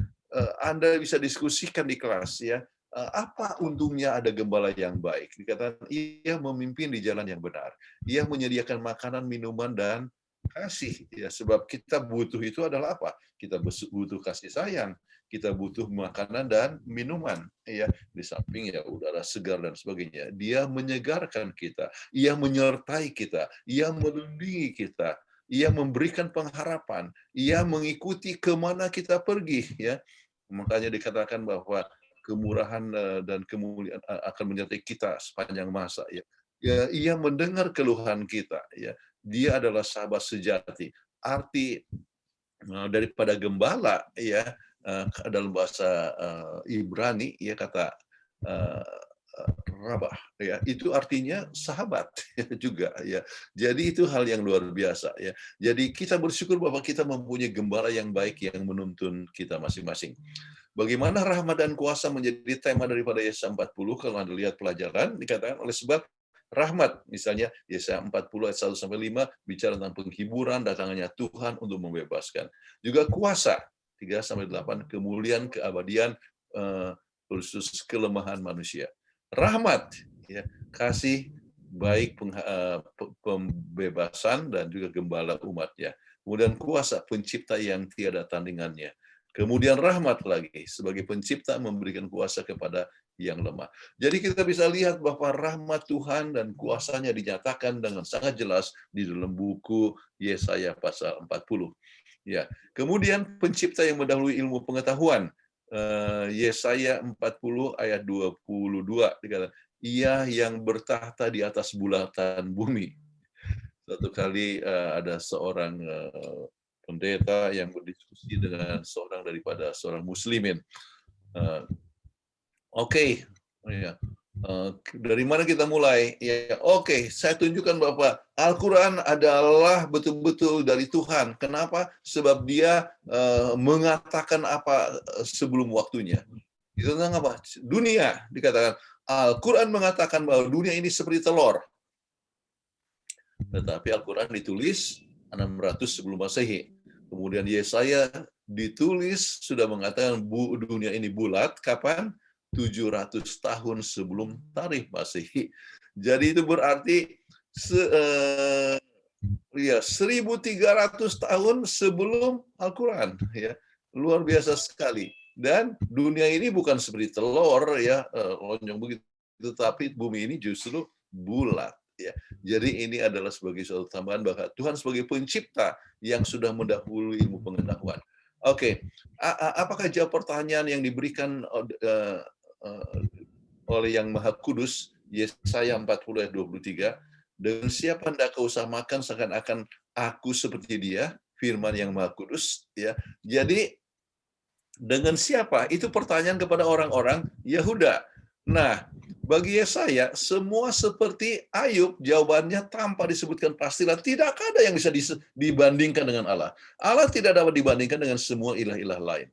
Anda bisa diskusikan di kelas ya. Apa untungnya ada gembala yang baik? Dikatakan ia memimpin di jalan yang benar. Ia menyediakan makanan, minuman dan kasih ya, sebab kita butuh itu adalah apa? Kita butuh kasih sayang, kita butuh makanan dan minuman ya, di samping ya udara segar dan sebagainya. Dia menyegarkan kita, ia menyertai kita, ia melindungi kita, ia memberikan pengharapan, ia mengikuti kemana kita pergi ya. Makanya dikatakan bahwa kemurahan dan kemuliaan akan menyertai kita sepanjang masa. Ya, ia mendengar keluhan kita. Ya, dia adalah sahabat sejati. Arti daripada gembala, ya, dalam bahasa Ibrani, ya kata Rabah, ya itu artinya sahabat juga, ya. Jadi itu hal yang luar biasa, ya. Jadi kita bersyukur bahwa kita mempunyai gembala yang baik yang menuntun kita masing-masing. Bagaimana rahmat dan kuasa menjadi tema daripada Yesaya 40, kalau Anda lihat pelajaran, dikatakan oleh sebab rahmat, misalnya Yesaya 40 ayat 1-5 bicara tentang penghiburan, datangnya Tuhan untuk membebaskan. Juga kuasa 3-8, kemuliaan, keabadian, khusus kelemahan manusia. Rahmat, ya, kasih baik, pembebasan dan juga gembala umatnya. Kemudian kuasa, pencipta yang tiada tandingannya. Kemudian rahmat lagi, sebagai pencipta memberikan kuasa kepada yang lemah. Jadi kita bisa lihat bahwa rahmat Tuhan dan kuasanya dinyatakan dengan sangat jelas di dalam buku Yesaya pasal 40. Ya. Kemudian pencipta yang mendahului ilmu pengetahuan. Yesaya 40 ayat 22 dikatakan, ia yang bertahta di atas bulatan bumi. Satu kali ada seorang pendeta yang berdiskusi dengan seorang muslimin. Oke, ya. Dari mana kita mulai? Ya, oke, saya tunjukkan bahwa Al-Quran adalah betul-betul dari Tuhan. Kenapa? Sebab dia mengatakan apa sebelum waktunya. Itu tentang apa? Dunia, dikatakan. Al-Quran mengatakan bahwa dunia ini seperti telur. Tetapi Al-Quran ditulis 600 sebelum Masehi. Kemudian Yesaya ditulis sudah mengatakan dunia ini bulat kapan? 700 tahun sebelum tarikh Masehi. Jadi itu berarti 1300 tahun sebelum Al-Quran, ya. Luar biasa sekali. Dan dunia ini bukan seperti telur, ya, lonjong begitu, tapi bumi ini justru bulat, ya. Jadi ini adalah sebagai suatu tambahan bahwa Tuhan sebagai pencipta yang sudah mendahului ilmu pengetahuan. Oke, apakah jawab pertanyaan yang diberikan oleh Yang Maha Kudus, Yesaya 40 ayat 23, dengan siapa hendak kau samakan seakan-akan aku seperti dia, firman Yang Maha Kudus, ya. Jadi dengan siapa? Itu pertanyaan kepada orang-orang Yahuda. Nah, bagi Yesaya semua seperti Ayub, jawabannya tanpa disebutkan pastilah, tidak ada yang bisa dibandingkan dengan Allah. Allah tidak dapat dibandingkan dengan semua ilah-ilah lain.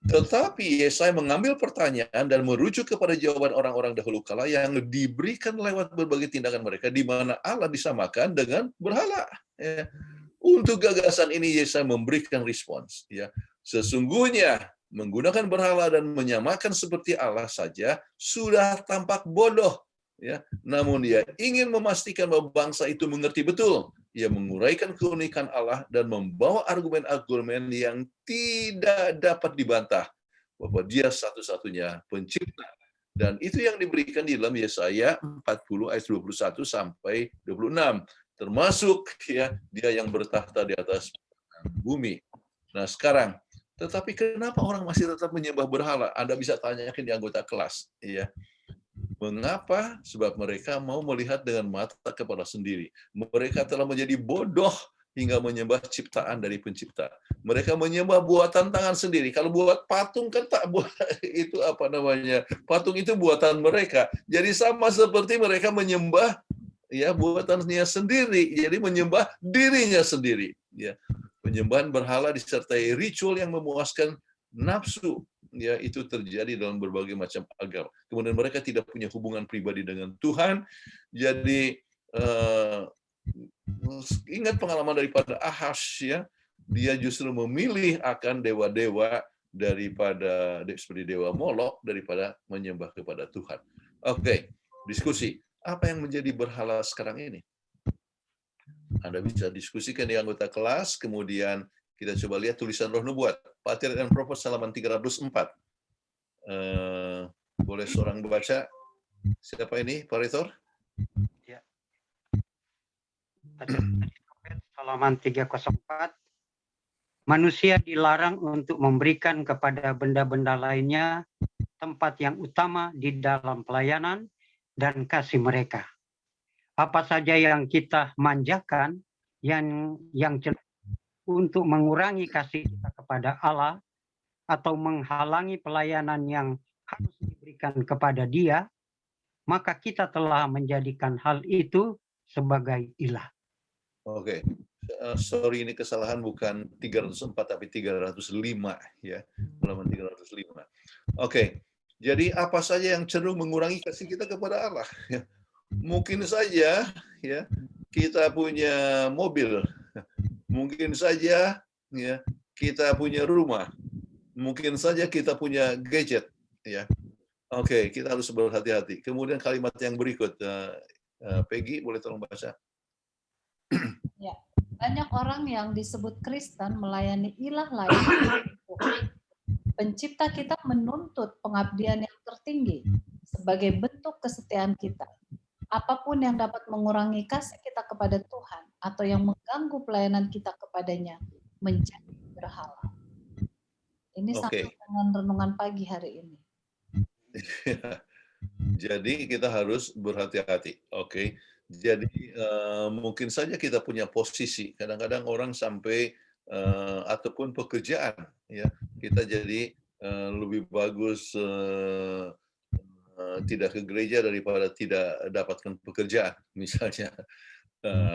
Tetapi Yesaya mengambil pertanyaan dan merujuk kepada jawaban orang-orang dahulu kala yang diberikan lewat berbagai tindakan mereka, di mana Allah disamakan dengan berhala. Ya. Untuk gagasan ini Yesaya memberikan respons. Ya. Sesungguhnya menggunakan berhala dan menyamakan seperti Allah saja sudah tampak bodoh. Ya. Namun dia ingin memastikan bahwa bangsa itu mengerti betul. Ia menguraikan keunikan Allah dan membawa argumen-argumen yang tidak dapat dibantah bahwa dia satu-satunya pencipta. Dan itu yang diberikan di dalam Yesaya 40 ayat 21 sampai 26. Termasuk, ya, dia yang bertahta di atas bumi. Nah sekarang, tetapi kenapa orang masih tetap menyembah berhala? Anda bisa tanyakan di anggota kelas. Ya. Mengapa? Sebab mereka mau melihat dengan mata kepala sendiri. Mereka telah menjadi bodoh hingga menyembah ciptaan dari pencipta. Mereka menyembah buatan tangan sendiri. Kalau buat patung kan tak buat itu apa namanya? Patung itu buatan mereka. Jadi sama seperti mereka menyembah, ya, buatannya sendiri. Jadi menyembah dirinya sendiri. Ya. Penyembahan berhala disertai ritual yang memuaskan nafsu. Ya, itu terjadi dalam berbagai macam agama. Kemudian mereka tidak punya hubungan pribadi dengan Tuhan. Jadi ingat pengalaman daripada Ahaz, ya. Dia justru memilih akan dewa-dewa daripada seperti dewa Molok daripada menyembah kepada Tuhan. Oke, diskusi. Apa yang menjadi berhala sekarang ini? Anda bisa diskusikan di anggota kelas, kemudian kita coba lihat tulisan Roh Nubuat, Patriark dan Prophet halaman 304. Boleh seorang baca? Siapa ini, Pak Rektor? Ya. Halaman 304. Manusia dilarang untuk memberikan kepada benda-benda lainnya tempat yang utama di dalam pelayanan dan kasih mereka. Apa saja yang kita manjakan, yang untuk mengurangi kasih kita kepada Allah atau menghalangi pelayanan yang harus diberikan kepada Dia, maka kita telah menjadikan hal itu sebagai ilah. Oke. Sorry, ini kesalahan bukan 304 tapi 305 ya. Halaman 305. Oke. Jadi apa saja yang cenderung mengurangi kasih kita kepada Allah ya. Mungkin saja ya kita punya mobil. Mungkin saja ya kita punya rumah. Mungkin saja kita punya gadget ya. Oke, kita harus berhati-hati. Kemudian kalimat yang berikut, Peggy, boleh tolong baca? Ya, banyak orang yang disebut Kristen melayani ilah lain. Pencipta kita menuntut pengabdian yang tertinggi sebagai bentuk kesetiaan kita. Apapun yang dapat mengurangi kasih kita kepada Tuhan atau yang mengganggu pelayanan kita kepadanya menjadi berhala. Ini sama dengan renungan pagi hari ini. Jadi kita harus berhati-hati. Oke. Jadi mungkin saja kita punya posisi. Kadang-kadang orang sampai ataupun pekerjaan ya kita jadi lebih bagus tidak ke gereja daripada tidak dapatkan pekerjaan misalnya.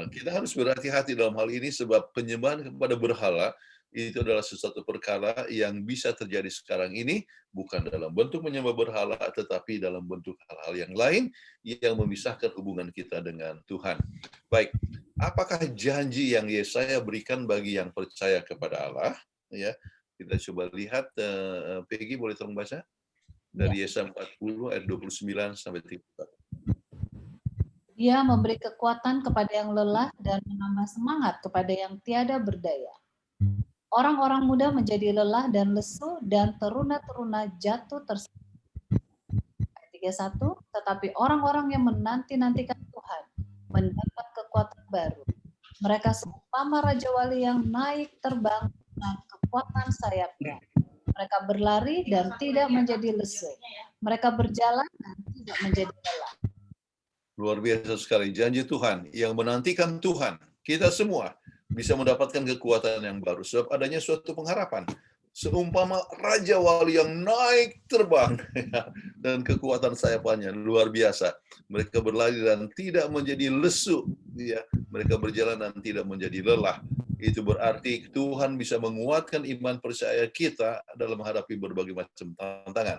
Kita harus berhati-hati dalam hal ini sebab penyembahan kepada berhala itu adalah sesuatu perkara yang bisa terjadi sekarang ini, bukan dalam bentuk menyembah berhala, tetapi dalam bentuk hal-hal yang lain yang memisahkan hubungan kita dengan Tuhan. Baik, apakah janji yang Yesaya berikan bagi yang percaya kepada Allah? Ya, kita coba lihat, Peggy boleh tolong baca? Dari Yesaya 40 ayat 29 sampai 31. Dia memberi kekuatan kepada yang lelah dan menambah semangat kepada yang tiada berdaya. Orang-orang muda menjadi lelah dan lesu dan teruna-teruna jatuh tersesat. Ayat 31, tetapi orang-orang yang menanti-nantikan Tuhan mendapat kekuatan baru. Mereka seumpama Raja Wali yang naik terbang dengan kekuatan sayapnya. Mereka berlari dan tidak menjadi lesu. Mereka berjalan dan tidak menjadi lelah. Luar biasa sekali. Janji Tuhan yang menantikan Tuhan. Kita semua bisa mendapatkan kekuatan yang baru. Sebab adanya suatu pengharapan. Seumpama Raja Wali yang naik terbang. Dan kekuatan sayapannya luar biasa. Mereka berlari dan tidak menjadi lesu. Ya. Mereka berjalan dan tidak menjadi lelah. Itu berarti Tuhan bisa menguatkan iman percaya kita dalam menghadapi berbagai macam tantangan.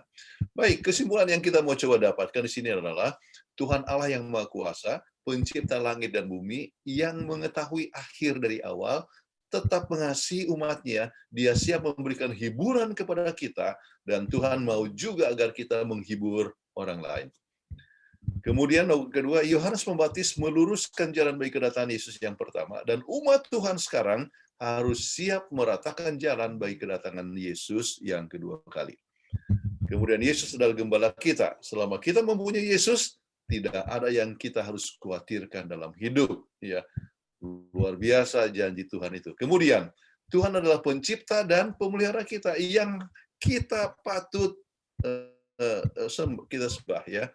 Baik, kesimpulan yang kita mau coba dapatkan di sini adalah Tuhan Allah yang Maha Kuasa, pencipta langit dan bumi, yang mengetahui akhir dari awal, tetap mengasihi umatnya, Dia siap memberikan hiburan kepada kita, dan Tuhan mau juga agar kita menghibur orang lain. Kemudian kedua, Yohanes Pembaptis meluruskan jalan bagi kedatangan Yesus yang pertama, dan umat Tuhan sekarang harus siap meratakan jalan bagi kedatangan Yesus yang kedua kali. Kemudian Yesus adalah gembala kita. Selama kita mempunyai Yesus, tidak ada yang kita harus khawatirkan dalam hidup. Ya, luar biasa janji Tuhan itu. Kemudian Tuhan adalah pencipta dan pemelihara kita yang kita patut kita sembah ya.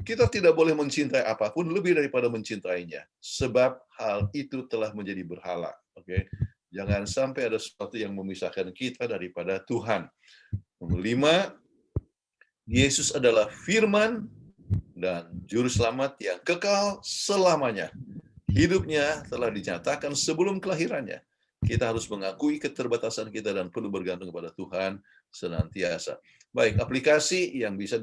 Kita tidak boleh mencintai apapun lebih daripada mencintainya, sebab hal itu telah menjadi berhala. Oke, jangan sampai ada sesuatu yang memisahkan kita daripada Tuhan. Nomor 5, Yesus adalah Firman dan Juru Selamat yang kekal selamanya. Hidupnya telah dinyatakan sebelum kelahirannya. Kita harus mengakui keterbatasan kita dan perlu bergantung kepada Tuhan senantiasa. Baik, aplikasi yang bisa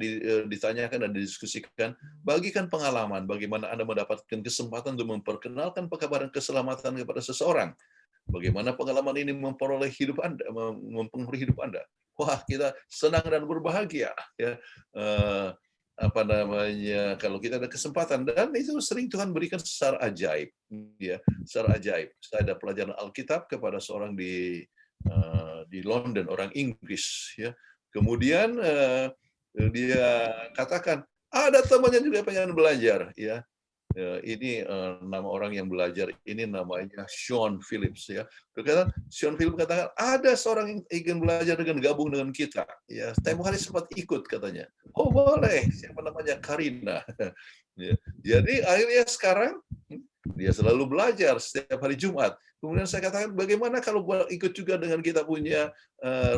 ditanyakan dan didiskusikan, bagikan pengalaman bagaimana Anda mendapatkan kesempatan untuk memperkenalkan pekabaran keselamatan kepada seseorang. Bagaimana pengalaman ini mempengaruhi hidup Anda. Wah, kita senang dan berbahagia ya. Kalau kita ada kesempatan, dan itu sering Tuhan berikan secara ajaib ya, secara ajaib. Saya ada pelajaran Alkitab kepada seorang di London, orang Inggris ya. Kemudian dia katakan ada temannya juga pengen belajar ya. Ini nama orang yang belajar ini namanya Sean Phillips ya. Berkata Sean Phillips katakan ada seorang yang ingin belajar dengan gabung dengan kita. Ya, tempo hari sempat ikut katanya. Oh boleh, siapa namanya Karina. Ya. Jadi akhirnya sekarang dia selalu belajar setiap hari Jumat. Kemudian saya katakan bagaimana kalau ikut juga dengan kita punya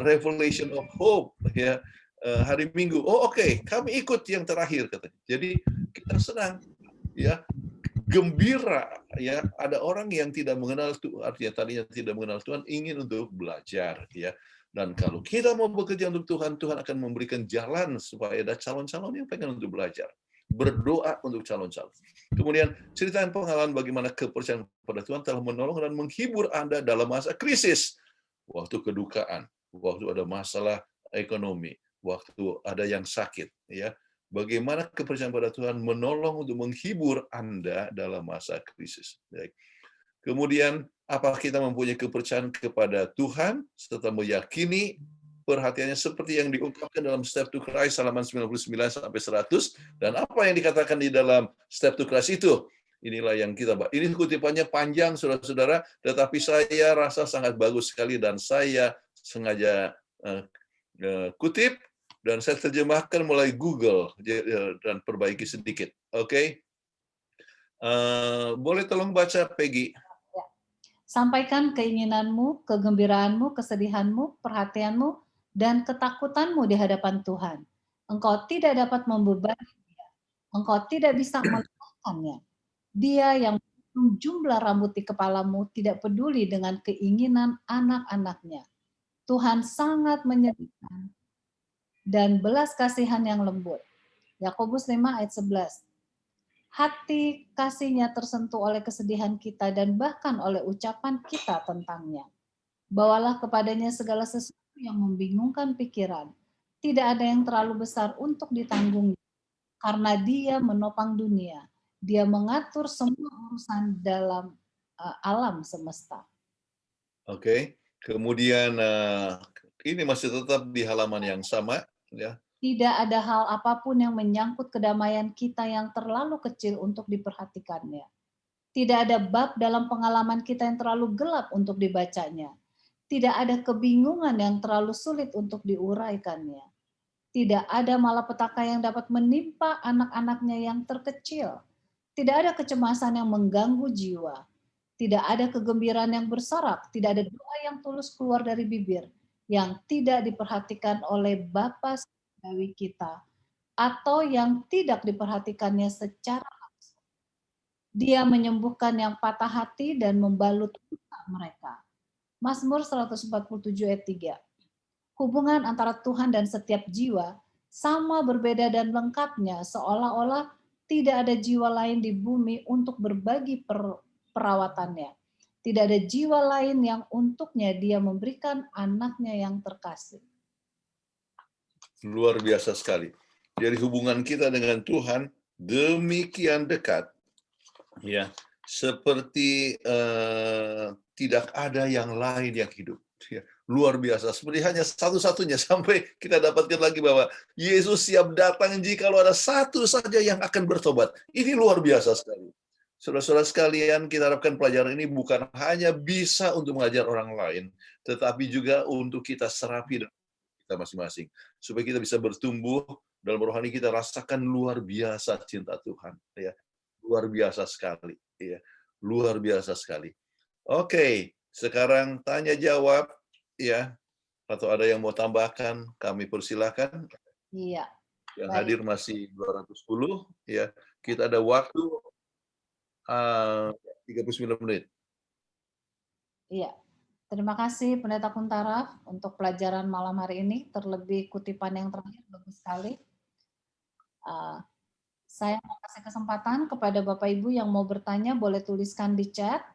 Revelation of Hope ya hari Minggu. Oh oke, kami ikut yang terakhir katanya. Jadi kita senang ya, gembira ya, ada orang yang tidak mengenal Tuhan, artinya tadinya tidak mengenal Tuhan ingin untuk belajar ya. Dan kalau kita mau bekerja untuk Tuhan, Tuhan akan memberikan jalan supaya ada calon-calon yang pengen untuk belajar. Berdoa untuk calon-calon. Kemudian ceritain pengalaman bagaimana kepercayaan pada Tuhan telah menolong dan menghibur Anda dalam masa krisis. Waktu kedukaan, waktu ada masalah ekonomi, waktu ada yang sakit ya. Bagaimana kepercayaan pada Tuhan menolong untuk menghibur Anda dalam masa krisis. Kemudian, apakah kita mempunyai kepercayaan kepada Tuhan serta meyakini perhatiannya seperti yang diungkapkan dalam Step to Christ halaman 99 sampai 100, dan apa yang dikatakan di dalam Step to Christ itu? Inilah yang kita bahas. Ini kutipannya panjang, saudara-saudara, tetapi saya rasa sangat bagus sekali dan saya sengaja kutip dan saya terjemahkan mulai Google dan perbaiki sedikit. Oke. Boleh tolong baca, Peggy? Sampaikan keinginanmu, kegembiraanmu, kesedihanmu, perhatianmu, dan ketakutanmu di hadapan Tuhan. Engkau tidak dapat membebani dia. Engkau tidak bisa melepaskannya. Dia yang menghitung jumlah rambut di kepalamu tidak peduli dengan keinginan anak-anaknya. Tuhan sangat menyedihkan dan belas kasihan yang lembut. Yakobus 5 ayat 11. Hati kasihnya tersentuh oleh kesedihan kita dan bahkan oleh ucapan kita tentangnya. Bawalah kepadanya segala sesuatu yang membingungkan pikiran. Tidak ada yang terlalu besar untuk ditanggung, karena dia menopang dunia. Dia mengatur semua urusan dalam alam semesta. Oke. Kemudian ini masih tetap di halaman yang sama ya. Tidak ada hal apapun yang menyangkut kedamaian kita yang terlalu kecil untuk diperhatikannya. Tidak ada bab dalam pengalaman kita yang terlalu gelap untuk dibacanya. Tidak ada kebingungan yang terlalu sulit untuk diuraikannya. Tidak ada malapetaka yang dapat menimpa anak-anaknya yang terkecil. Tidak ada kecemasan yang mengganggu jiwa. Tidak ada kegembiraan yang bersorak. Tidak ada doa yang tulus keluar dari bibir yang tidak diperhatikan oleh Bapa Surgawi kita, atau yang tidak diperhatikannya secara langsung. Dia menyembuhkan yang patah hati dan membalut luka mereka. Mazmur 147 ayat 3. Hubungan antara Tuhan dan setiap jiwa sama berbeda dan lengkapnya, seolah-olah tidak ada jiwa lain di bumi untuk berbagi perawatannya. Tidak ada jiwa lain yang untuknya dia memberikan anaknya yang terkasih. Luar biasa sekali. Jadi hubungan kita dengan Tuhan demikian dekat, ya, seperti tidak ada yang lain yang hidup. Ya, luar biasa. Seperti hanya satu-satunya sampai kita dapatkan lagi bahwa Yesus siap datang jikalau ada satu saja yang akan bertobat. Ini luar biasa sekali. Saudara-saudara sekalian, kita harapkan pelajaran ini bukan hanya bisa untuk mengajar orang lain, tetapi juga untuk kita serapi kita masing-masing, supaya kita bisa bertumbuh dalam rohani, kita rasakan luar biasa cinta Tuhan, ya, luar biasa sekali, ya, luar biasa sekali. Oke, sekarang tanya jawab, ya, atau ada yang mau tambahkan, kami persilahkan. Iya. Yang hadir masih 210, ya, kita ada waktu 39 menit. Iya. Terima kasih Pendeta Kuntara untuk pelajaran malam hari ini, terlebih kutipan yang terakhir bagus sekali. Saya mau kasih kesempatan kepada Bapak Ibu yang mau bertanya boleh tuliskan di chat,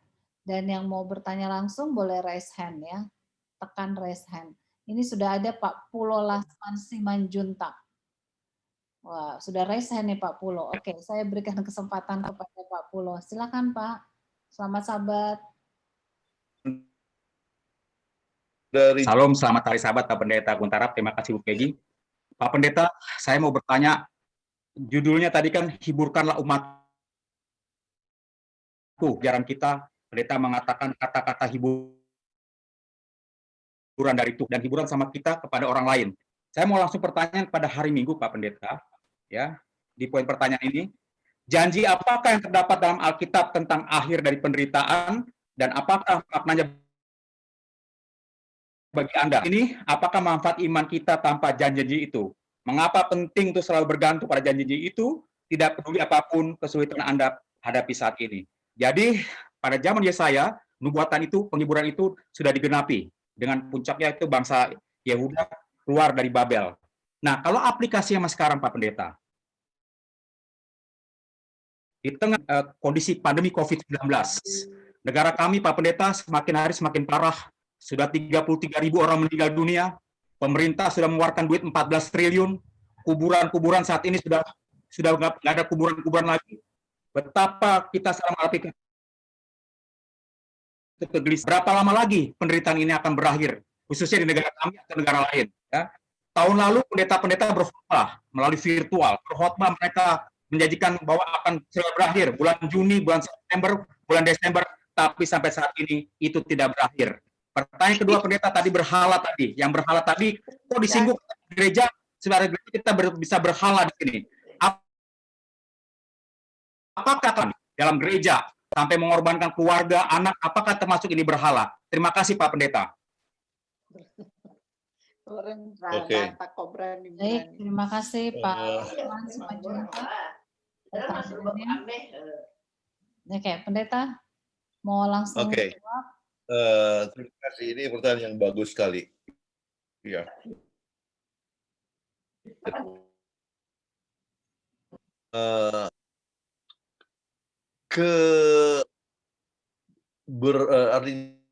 dan yang mau bertanya langsung boleh raise hand ya, tekan raise hand. Ini sudah ada Pak Pulo Lasman Simanjuntak. Wah, sudah raise hand nih Pak Pulo. Oke, saya berikan kesempatan kepada Pak Pulo. Silakan Pak. Selamat Sabat. Salam, selamat hari Sabat Pak Pendeta Kuntara. Terima kasih Bu Peggy. Pak Pendeta, saya mau bertanya, judulnya tadi kan hiburkanlah umat Ajaran kita, pendeta mengatakan kata-kata hiburan dari Tuhan dan hiburan sama kita kepada orang lain. Saya mau langsung pertanyaan pada hari Minggu, Pak Pendeta, ya, di poin pertanyaan ini. Janji apakah yang terdapat dalam Alkitab tentang akhir dari penderitaan dan apakah maknanya bagi Anda? Ini apakah manfaat iman kita tanpa janji itu? Mengapa penting untuk selalu bergantung pada janji itu? Tidak peduli apapun kesulitan Anda hadapi saat ini. Jadi pada zaman Yesaya, nubuatan itu, penghiburan itu sudah digenapi. Dengan puncaknya itu bangsa Yehuda keluar dari Babel. Nah, kalau aplikasinya sekarang, Pak Pendeta, di tengah kondisi pandemi COVID-19, negara kami, Pak Pendeta, semakin hari semakin parah. Sudah 33.000 orang meninggal dunia. Pemerintah sudah mengeluarkan duit 14 triliun. Kuburan-kuburan saat ini sudah nggak ada kuburan-kuburan lagi. Betapa kita sedang mengalami kegelisahan. Berapa lama lagi penderitaan ini akan berakhir, khususnya di negara kami atau negara lain? Ya. Tahun lalu pendeta-pendeta berkhotbah melalui virtual. Berkhotbah mereka menjanjikan bahwa akan segera berakhir bulan Juni, bulan September, bulan Desember, tapi sampai saat ini itu tidak berakhir. Pertanyaan kedua, pendeta tadi berhala tadi, yang berhala tadi kok disinggung gereja, sebenarnya kita bisa berhala di sini. Apakah dalam gereja sampai mengorbankan keluarga, anak, apakah termasuk ini berhala? Terima kasih Pak Pendeta. Oke. Baik, terima kasih Pak Frans Majunta. Oke, Pendeta mau langsung jawab? Terima kasih. Ini pertanyaan yang bagus sekali. Ya. Artinya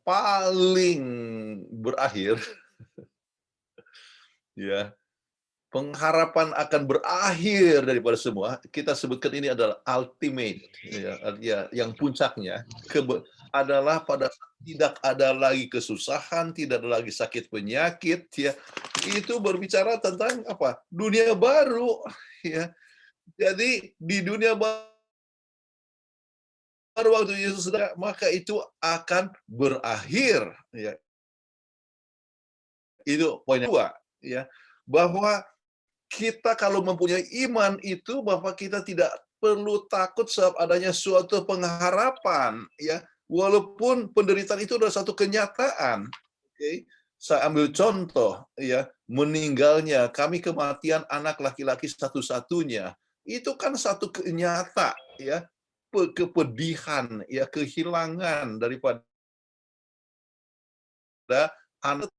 paling berakhir, ya, pengharapan akan berakhir daripada semua. Kita sebutkan ini adalah ultimate, ya, artinya yang puncaknya adalah pada saat tidak ada lagi kesusahan, tidak ada lagi sakit penyakit, ya. Itu berbicara tentang apa? Dunia baru, ya. Jadi di dunia baru waktu Yesus datang, maka itu akan berakhir, ya. Itu poin kedua, ya, bahwa kita kalau mempunyai iman itu bahwa kita tidak perlu takut sebab adanya suatu pengharapan, ya, walaupun penderitaan itu adalah satu kenyataan. Oke. Saya ambil contoh, ya, meninggalnya kematian anak laki-laki satu-satunya. Itu kan satu kenyata, ya, kepedihan, ya, kehilangan daripada anak,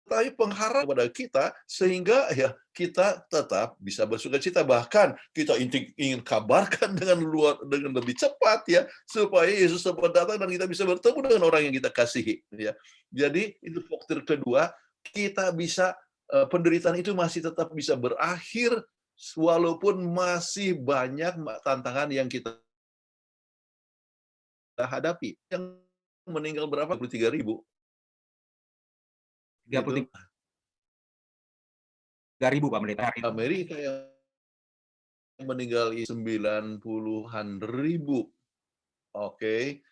tapi pengharapan kepada kita sehingga ya kita tetap bisa bersukacita, bahkan kita ingin kabarkan dengan lebih cepat, ya, supaya Yesus cepat datang dan kita bisa bertemu dengan orang yang kita kasihi, ya. Jadi itu faktor kedua, kita bisa penderitaan itu masih tetap bisa berakhir walaupun masih banyak tantangan yang kita hadapi. Yang meninggal berapa? 33.000. 33.000 Pak Pendeta. Amerika yang meninggal 90-an ribu. Oke.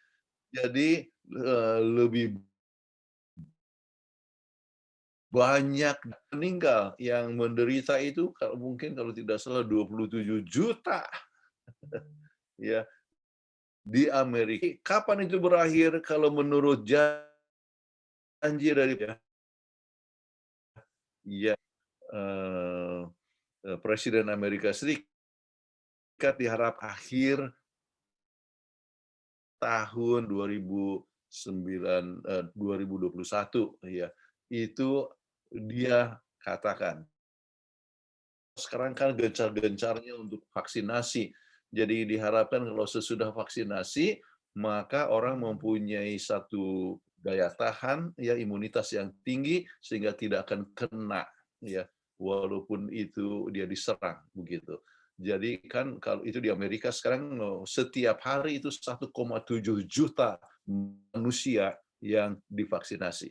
Jadi lebih banyak meninggal, yang menderita itu mungkin kalau tidak salah 27 juta. Ya. Di Amerika. Kapan itu berakhir kalau menurut janji dari Presiden Amerika Serikat diharap akhir tahun 2021, ya. Itu dia katakan. Sekarang kan gencar-gencarnya untuk vaksinasi. Jadi diharapkan kalau sesudah vaksinasi, maka orang mempunyai satu daya tahan, ya, imunitas yang tinggi sehingga tidak akan kena, ya, walaupun itu dia diserang begitu. Jadi kan kalau itu di Amerika sekarang setiap hari itu 1,7 juta manusia yang divaksinasi.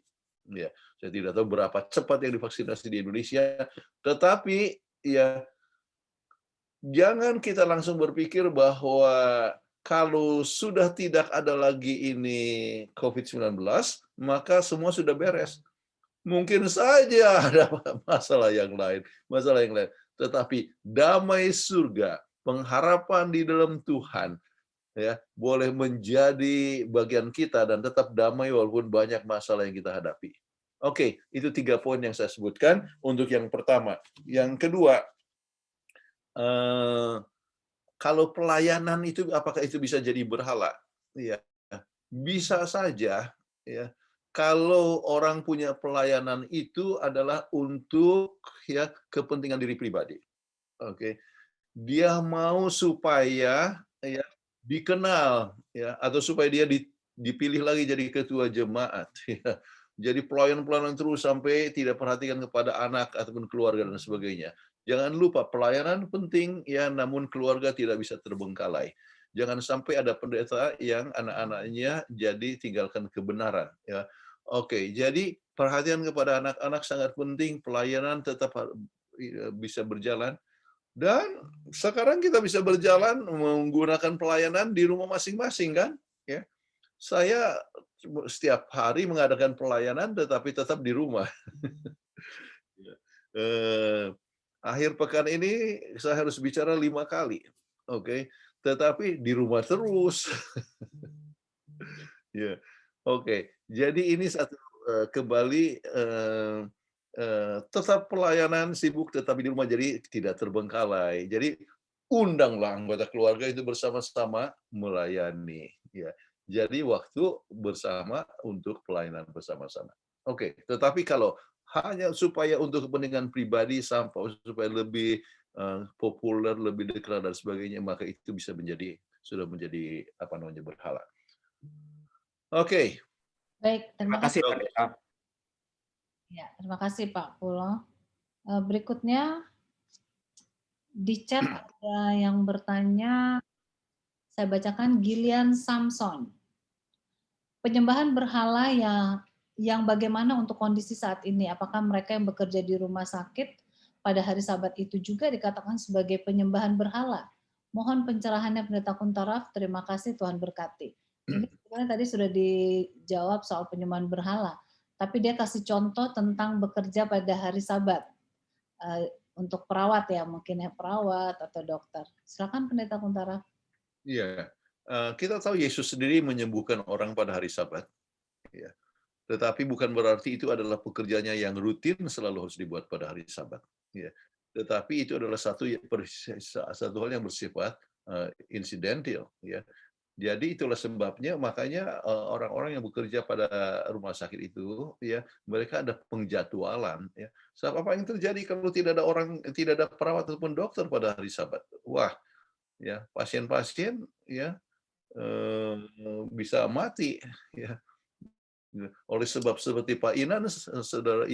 Ya, saya tidak tahu berapa cepat yang divaksinasi di Indonesia, tetapi ya Jangan kita langsung berpikir bahwa kalau sudah tidak ada lagi ini COVID-19, maka semua sudah beres. Mungkin saja ada masalah yang lain. Tetapi damai surga, pengharapan di dalam Tuhan, ya, boleh menjadi bagian kita dan tetap damai walaupun banyak masalah yang kita hadapi. Oke, itu 3 poin yang saya sebutkan untuk yang pertama. Yang kedua, kalau pelayanan itu apakah itu bisa jadi berhala? Ya, bisa saja, ya. Kalau orang punya pelayanan itu adalah untuk ya kepentingan diri pribadi. Oke. Dia mau supaya ya dikenal ya atau supaya dia dipilih lagi jadi ketua jemaat ya. Jadi pelayan-pelayanan terus sampai tidak perhatikan kepada anak ataupun keluarga dan sebagainya. Jangan lupa pelayanan penting ya, namun keluarga tidak bisa terbengkalai. Jangan sampai ada pendeta yang anak-anaknya jadi tinggalkan kebenaran ya. Oke, jadi perhatian kepada anak-anak sangat penting, pelayanan tetap bisa berjalan. Dan sekarang kita bisa berjalan menggunakan pelayanan di rumah masing-masing kan? Ya. Saya setiap hari mengadakan pelayanan tetapi tetap di rumah. Akhir pekan ini saya harus bicara 5 kali. Oke, tetapi di rumah terus. Ya. Oke, jadi ini satu kembali tetap pelayanan sibuk tetapi di rumah jadi tidak terbengkalai. Jadi undanglah anggota keluarga itu bersama-sama melayani. Ya, jadi waktu bersama untuk pelayanan bersama-sama. Oke, tetapi kalau hanya supaya untuk kepentingan pribadi sampai supaya lebih populer, lebih dikenal dan sebagainya, maka itu bisa sudah menjadi berhala. Oke. Baik, terima kasih. Pendeta. Ya, terima kasih Pak Pulo. Berikutnya di chat ada yang bertanya, saya bacakan Gillian Samson. Penyembahan berhala yang bagaimana untuk kondisi saat ini? Apakah mereka yang bekerja di rumah sakit pada hari Sabat itu juga dikatakan sebagai penyembahan berhala? Mohon pencerahannya Pendeta Kuntaraf. Terima kasih, Tuhan berkati. Ini sebenarnya tadi sudah dijawab soal penyembahan berhala, tapi dia kasih contoh tentang bekerja pada hari Sabat. Untuk perawat ya, mungkin ya perawat atau dokter. Silakan Pendeta Kuntaraf. Iya, kita tahu Yesus sendiri menyembuhkan orang pada hari Sabat. Ya. Tetapi bukan berarti itu adalah pekerjaannya yang rutin selalu harus dibuat pada hari Sabat. Ya. Tetapi itu adalah satu hal yang bersifat insidental. Ya. Jadi itulah sebabnya makanya orang-orang yang bekerja pada rumah sakit itu, ya mereka ada pengjadwalan. Ya. Sebab apa yang terjadi kalau tidak ada perawat ataupun dokter pada hari Sabat? Wah, ya pasien-pasien ya bisa mati ya oleh sebab seperti Pak Inan, saudara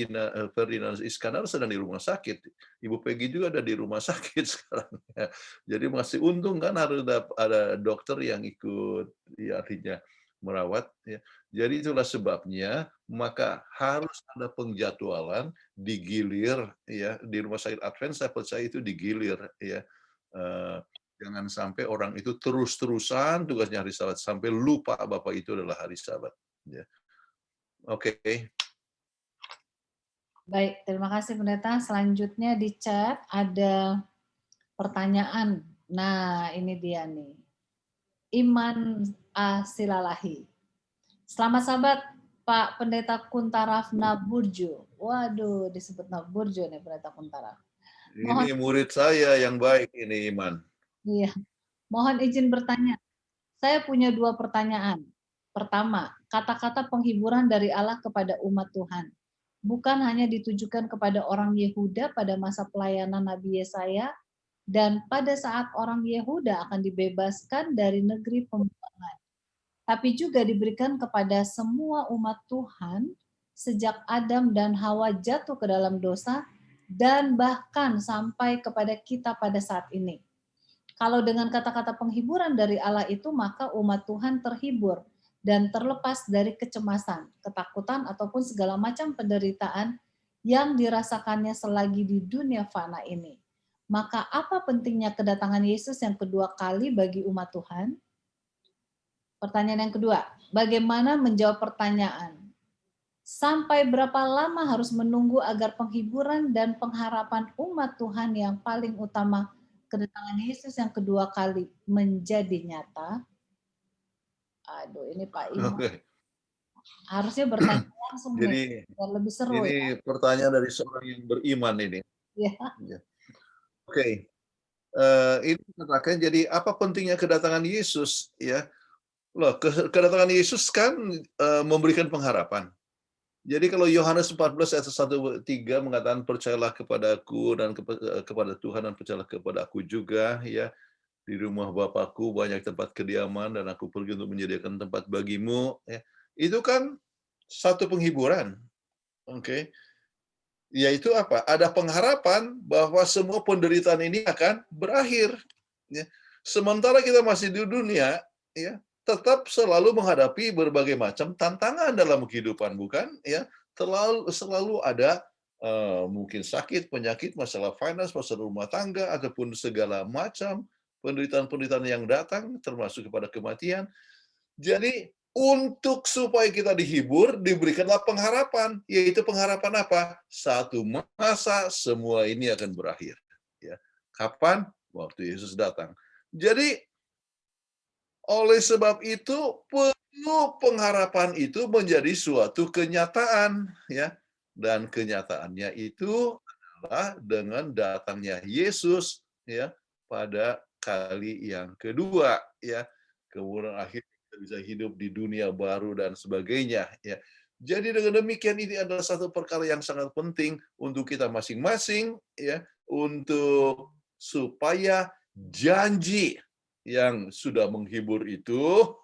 Ferdinand Iskandar sedang di rumah sakit, Ibu Peggy juga ada di rumah sakit sekarang ya. Jadi masih untung kan harus ada dokter yang ikut ya, artinya merawat ya. Jadi itulah sebabnya maka harus ada penjadwalan digilir ya di rumah sakit Advent. Saya percaya itu digilir ya. Jangan sampai orang itu terus-terusan tugasnya hari Sabat sampai lupa Bapak itu adalah hari Sabat. Ya. Oke. Baik, terima kasih Pendeta. Selanjutnya di chat ada pertanyaan. Nah, ini dia nih. Iman Asilalahi. Selamat Sabat Pak Pendeta Kuntaraf Naburjo. Waduh, disebut Naburjo nih Pendeta Kuntaraf. Ini murid saya yang baik ini Iman. Iya. Mohon izin bertanya. Saya punya 2 pertanyaan. Pertama, kata-kata penghiburan dari Allah kepada umat Tuhan bukan hanya ditujukan kepada orang Yehuda pada masa pelayanan Nabi Yesaya dan pada saat orang Yehuda akan dibebaskan dari negeri pembuangan, tapi juga diberikan kepada semua umat Tuhan sejak Adam dan Hawa jatuh ke dalam dosa dan bahkan sampai kepada kita pada saat ini. Kalau dengan kata-kata penghiburan dari Allah itu, maka umat Tuhan terhibur dan terlepas dari kecemasan, ketakutan, ataupun segala macam penderitaan yang dirasakannya selagi di dunia fana ini. Maka apa pentingnya kedatangan Yesus yang kedua kali bagi umat Tuhan? Pertanyaan yang kedua, bagaimana menjawab pertanyaan? Sampai berapa lama harus menunggu agar penghiburan dan pengharapan umat Tuhan yang paling utama kedatangan Yesus yang kedua kali menjadi nyata? Aduh, ini Pak Imam. Oke. Harusnya bertanya langsung nih, Jadi biar lebih seru ya. ini pertanyaan dari seorang yang beriman ini. Ya. Ya. Oke. Ini katakan jadi apa pentingnya kedatangan Yesus ya? Loh, kedatangan Yesus kan memberikan pengharapan. Jadi kalau Yohanes 14 ayat 1-3 mengatakan percayalah kepadaku dan kepada Tuhan dan percayalah kepada aku juga ya. Di rumah Bapakku banyak tempat kediaman dan aku pergi untuk menyediakan tempat bagimu ya. Itu kan satu penghiburan. Oke. Yaitu apa? Ada pengharapan bahwa semua penderitaan ini akan berakhir ya. Sementara kita masih di dunia ya, tetap selalu menghadapi berbagai macam tantangan dalam kehidupan, bukan ya? Selalu ada mungkin sakit, penyakit, masalah finance, masalah rumah tangga ataupun segala macam penderitaan-penderitaan yang datang termasuk kepada kematian. Jadi untuk supaya kita dihibur, diberikanlah pengharapan, yaitu pengharapan apa? Satu masa semua ini akan berakhir. Ya. Kapan? Waktu Yesus datang. Jadi oleh sebab itu perlu pengharapan itu menjadi suatu kenyataan, ya. Dan kenyataannya itu adalah dengan datangnya Yesus, ya, pada kali yang kedua, ya. Kemudian akhirnya kita bisa hidup di dunia baru dan sebagainya, ya. Jadi dengan demikian ini adalah satu perkara yang sangat penting untuk kita masing-masing, ya, untuk supaya janji yang sudah menghibur itu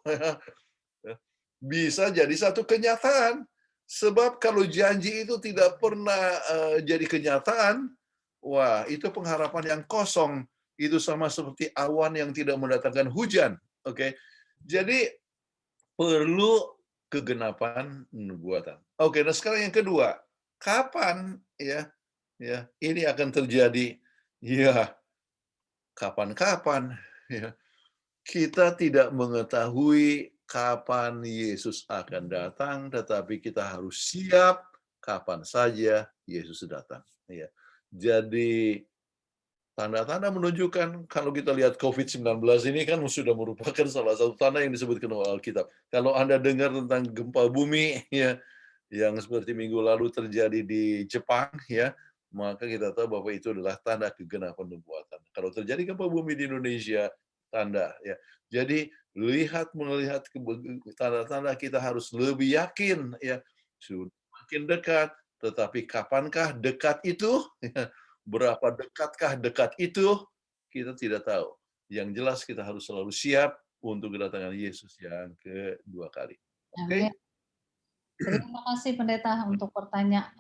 bisa jadi satu kenyataan. Sebab kalau janji itu tidak pernah jadi kenyataan, wah itu pengharapan yang kosong. Itu sama seperti awan yang tidak mendatangkan hujan. Oke, jadi perlu kegenapan nubuatan. Oke, nah sekarang yang kedua, kapan ya ini akan terjadi? Ya, kapan-kapan ya. Kita tidak mengetahui kapan Yesus akan datang, tetapi kita harus siap kapan saja Yesus datang. Ya. Jadi tanda-tanda menunjukkan kalau kita lihat COVID-19 ini kan sudah merupakan salah satu tanda yang disebutkan oleh Alkitab. Kalau Anda dengar tentang gempa bumi ya yang seperti minggu lalu terjadi di Jepang ya, maka kita tahu bahwa itu adalah tanda kegenapan nubuatan. Kalau terjadi gempa bumi di Indonesia, tanda ya. Jadi melihat tanda-tanda kita harus lebih yakin ya, sudah makin dekat, tetapi kapankah dekat itu? Berapa dekatkah dekat itu? Kita tidak tahu. Yang jelas kita harus selalu siap untuk kedatangan Yesus yang kedua kali. Oke? Terima kasih Pendeta untuk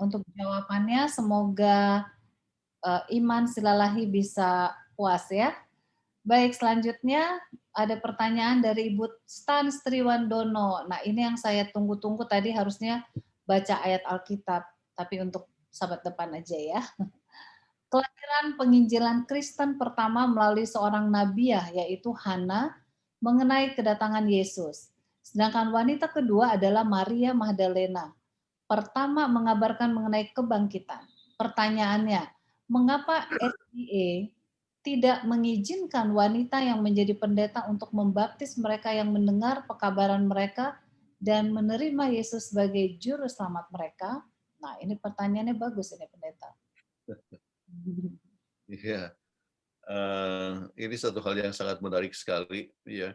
untuk jawabannya. Semoga Iman Silalahi bisa puas ya. Baik, selanjutnya ada pertanyaan dari Ibu Stan Striwandono. Nah, ini yang saya tunggu-tunggu tadi harusnya baca ayat Alkitab, tapi untuk sahabat depan aja ya. Kelahiran penginjilan Kristen pertama melalui seorang nabiah, yaitu Hana, mengenai kedatangan Yesus. Sedangkan wanita kedua adalah Maria Magdalena. Pertama mengabarkan mengenai kebangkitan. Pertanyaannya, mengapa SDA tidak mengizinkan wanita yang menjadi pendeta untuk membaptis mereka yang mendengar pekabaran mereka dan menerima Yesus sebagai juru selamat mereka? Nah, ini pertanyaannya bagus ini Pendeta. Iya, ini satu hal yang sangat menarik sekali. Ya,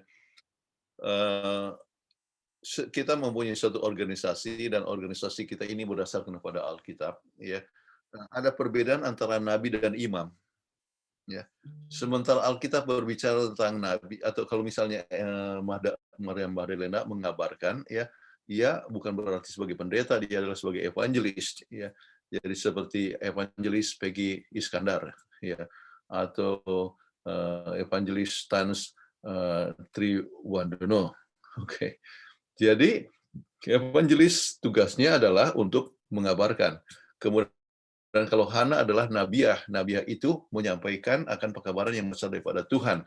kita mempunyai satu organisasi dan organisasi kita ini berdasarkan kepada Alkitab. Ya, ada perbedaan antara nabi dan imam. Ya. Sementara Alkitab berbicara tentang nabi atau kalau misalnya Maria Magdalena mengabarkan ya, ia bukan berarti sebagai pendeta, dia adalah sebagai evangelis ya. Jadi seperti evangelis Peggy Iskandar ya atau evangelis Stans Triwandono. Oke. Jadi evangelis tugasnya adalah untuk mengabarkan. Kemudian Dan kalau Hana adalah nabiah, nabiah itu menyampaikan akan pekabaran yang besar daripada Tuhan.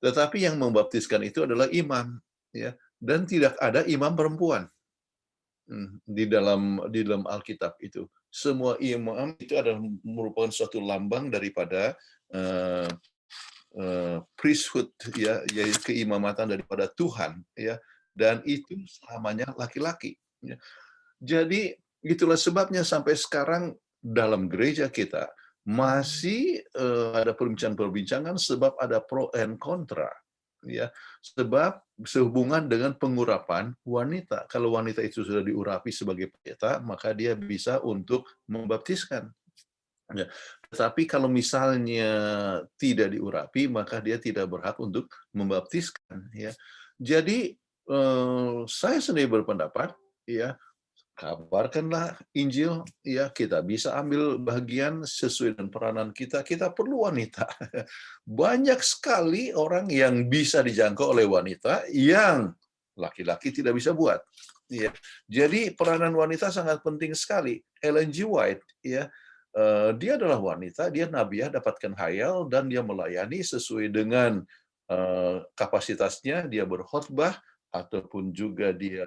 Tetapi yang membaptiskan itu adalah imam, ya. Dan tidak ada imam perempuan di dalam Alkitab itu. Semua imam itu adalah merupakan suatu lambang daripada priesthood, ya, yaitu keimamatan daripada Tuhan, ya. Dan itu selamanya laki-laki. Ya. Jadi itulah sebabnya sampai sekarang dalam gereja kita masih ada perbincangan-perbincangan sebab ada pro and kontra, ya, sebab sehubungan dengan pengurapan wanita. Kalau wanita itu sudah diurapi sebagai pendeta, maka dia bisa untuk membaptiskan. Ya. Tetapi kalau misalnya tidak diurapi, maka dia tidak berhak untuk membaptiskan. Ya. Jadi saya sendiri berpendapat, ya, kabarkanlah Injil, ya, kita bisa ambil bagian sesuai dengan peranan kita. Kita perlu wanita. Banyak sekali orang yang bisa dijangkau oleh wanita yang laki-laki tidak bisa buat. Ya. Jadi peranan wanita sangat penting sekali. Ellen G. White, ya, dia adalah wanita, dia nabiah, dapatkan hayal, dan dia melayani sesuai dengan kapasitasnya. Dia berkhotbah ataupun juga dia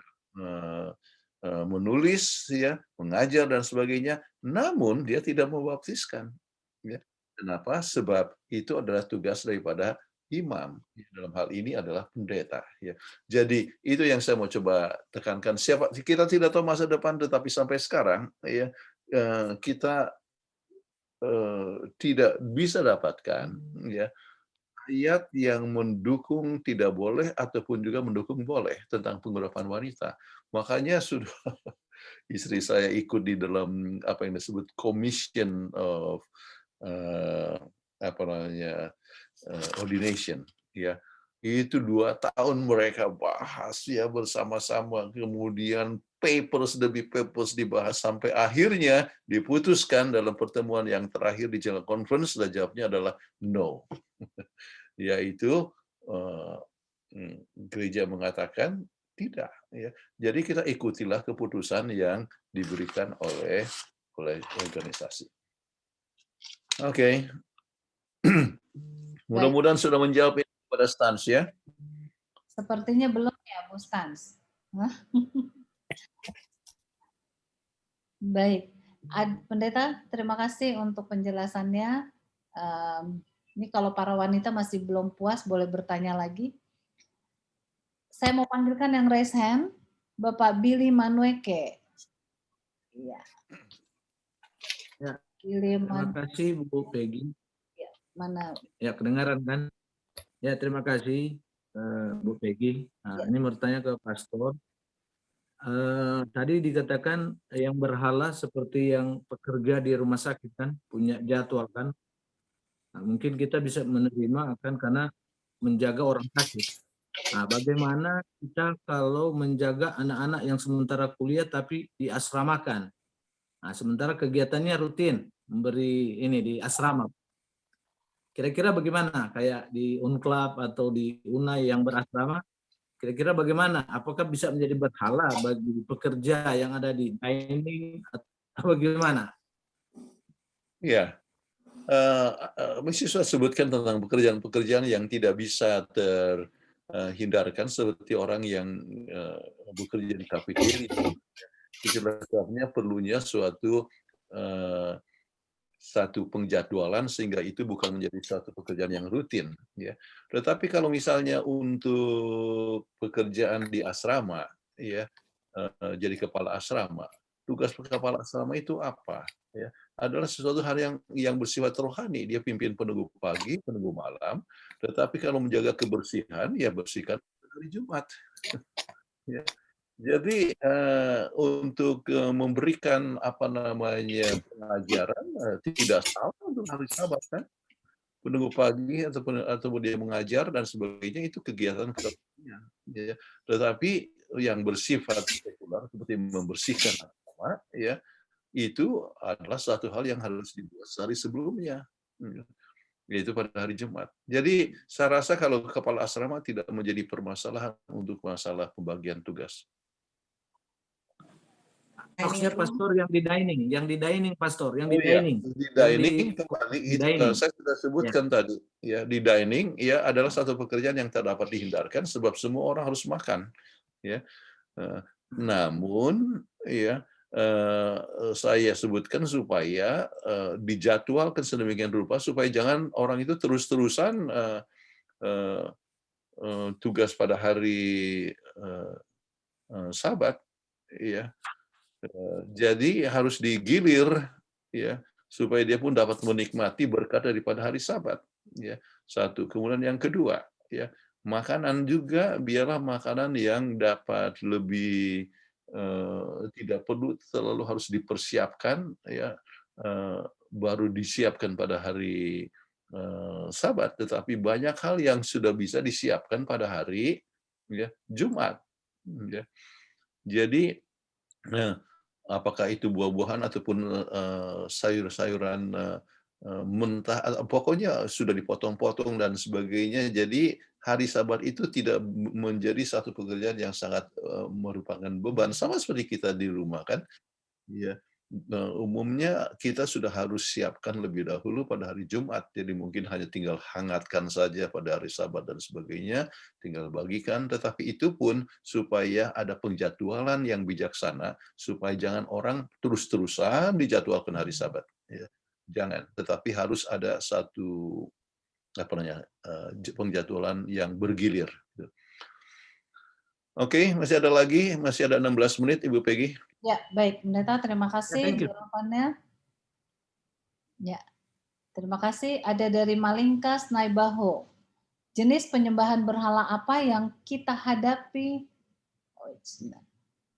menulis, ya, mengajar dan sebagainya, namun dia tidak membaptiskan. Ya. Kenapa? Sebab itu adalah tugas daripada imam. Dalam hal ini adalah pendeta. Ya. Jadi itu yang saya mau coba tekankan. Kita tidak tahu masa depan, tetapi sampai sekarang, ya, kita tidak bisa dapatkan, ya, ayat yang mendukung tidak boleh ataupun juga mendukung boleh tentang pengurapan wanita. Makanya sudah istri saya ikut di dalam apa yang disebut Commission of Ordination, ya. Itu 2 tahun mereka bahas, ya, bersama-sama, kemudian papers demi papers dibahas sampai akhirnya diputuskan dalam pertemuan yang terakhir di General Conference, dan jawabnya adalah no. Yaitu gereja mengatakan tidak, ya. Jadi kita ikutilah keputusan yang diberikan oleh organisasi. Oke. Mudah-mudahan sudah menjawab ini pada Stans, ya. Sepertinya belum ya, Bu Stans. Baik, Pendeta, terima kasih untuk penjelasannya. Ini kalau para wanita masih belum puas, boleh bertanya lagi. Saya mau panggilkan yang raise hand, Bapak Billy Manueke. Iya. Ya. Billy Terima kasih Bu Peggy. Ya, mana? Ya, kedengaran kan? Ya, terima kasih Bu Peggy. Nah, ini mau bertanya ke Pastor. Tadi dikatakan yang berhala seperti yang pekerja di rumah sakit kan, punya jadwal kan. Nah, mungkin kita bisa menerima akan karena menjaga orang sakit. Nah, bagaimana kita kalau menjaga anak-anak yang sementara kuliah tapi diasramakan? Nah, sementara kegiatannya rutin, memberi ini di asrama. Kira-kira bagaimana? Kayak di Unclub atau di Unai yang berasrama, kira-kira bagaimana? Apakah bisa menjadi berhala bagi pekerja yang ada di dining atau bagaimana? Ya, mesti saya sebutkan tentang pekerjaan-pekerjaan yang tidak bisa terhindarkan, seperti orang yang bekerja di kafeteria. Itulah sebabnya perlunya satu penjadwalan sehingga itu bukan menjadi satu pekerjaan yang rutin, ya. Tetapi kalau misalnya untuk pekerjaan di asrama, ya, jadi kepala asrama, tugas kepala asrama itu apa, ya? Adalah sesuatu hal yang bersifat rohani. Dia pimpin penunggu pagi, penunggu malam, tetapi kalau menjaga kebersihan, ya bersihkan hari Jumat. Ya. Jadi untuk memberikan pengajaran tidak salah untuk hari Sabat, kan? Penunggu pagi ataupun dia mengajar dan sebagainya, itu kegiatan kerohanian, ya. Tetapi yang bersifat sekular seperti membersihkan agama, ya, itu adalah satu hal yang harus dibuat sehari sebelumnya, yaitu pada hari Jumat. Jadi saya rasa kalau kepala asrama tidak menjadi permasalahan untuk masalah pembagian tugas. Maksudnya pastor yang di dining pastor, yang di Oh iya, dining. di Yang dining kembali di itu dining. saya sudah sebutkan tadi ya, di dining ya adalah satu pekerjaan yang tak dapat dihindarkan sebab semua orang harus makan ya. Namun ya saya sebutkan supaya dijadwalkan sedemikian rupa supaya jangan orang itu terus-terusan tugas pada hari Sabat ya. Jadi harus digilir ya supaya dia pun dapat menikmati berkat daripada hari Sabat ya. Satu. Kemudian yang kedua ya, makanan juga biarlah makanan yang dapat lebih tidak perlu selalu harus dipersiapkan ya, baru disiapkan pada hari Sabat, tetapi banyak hal yang sudah bisa disiapkan pada hari ya Jumat ya. Jadi apakah itu buah-buahan ataupun sayur-sayuran mentah, pokoknya sudah dipotong-potong dan sebagainya. Jadi hari Sabat itu tidak menjadi satu pekerjaan yang sangat merupakan beban, sama seperti kita di rumah kan. Ya, umumnya kita sudah harus siapkan lebih dahulu pada hari Jumat. Jadi mungkin hanya tinggal hangatkan saja pada hari Sabat dan sebagainya, tinggal bagikan. Tetapi itu pun supaya ada penjadwalan yang bijaksana, supaya jangan orang terus-terusan dijadwalkan hari Sabat. Ya, jangan. Tetapi harus ada satu penjadwalan yang bergilir. Oke, masih ada lagi, masih ada 16 menit, Ibu Peggy. Ya, baik, Pendeta, terima kasih thank you. jawabannya. Ya, terima kasih. Ada dari Malingkas Naibaho. Jenis penyembahan berhala apa yang kita hadapi?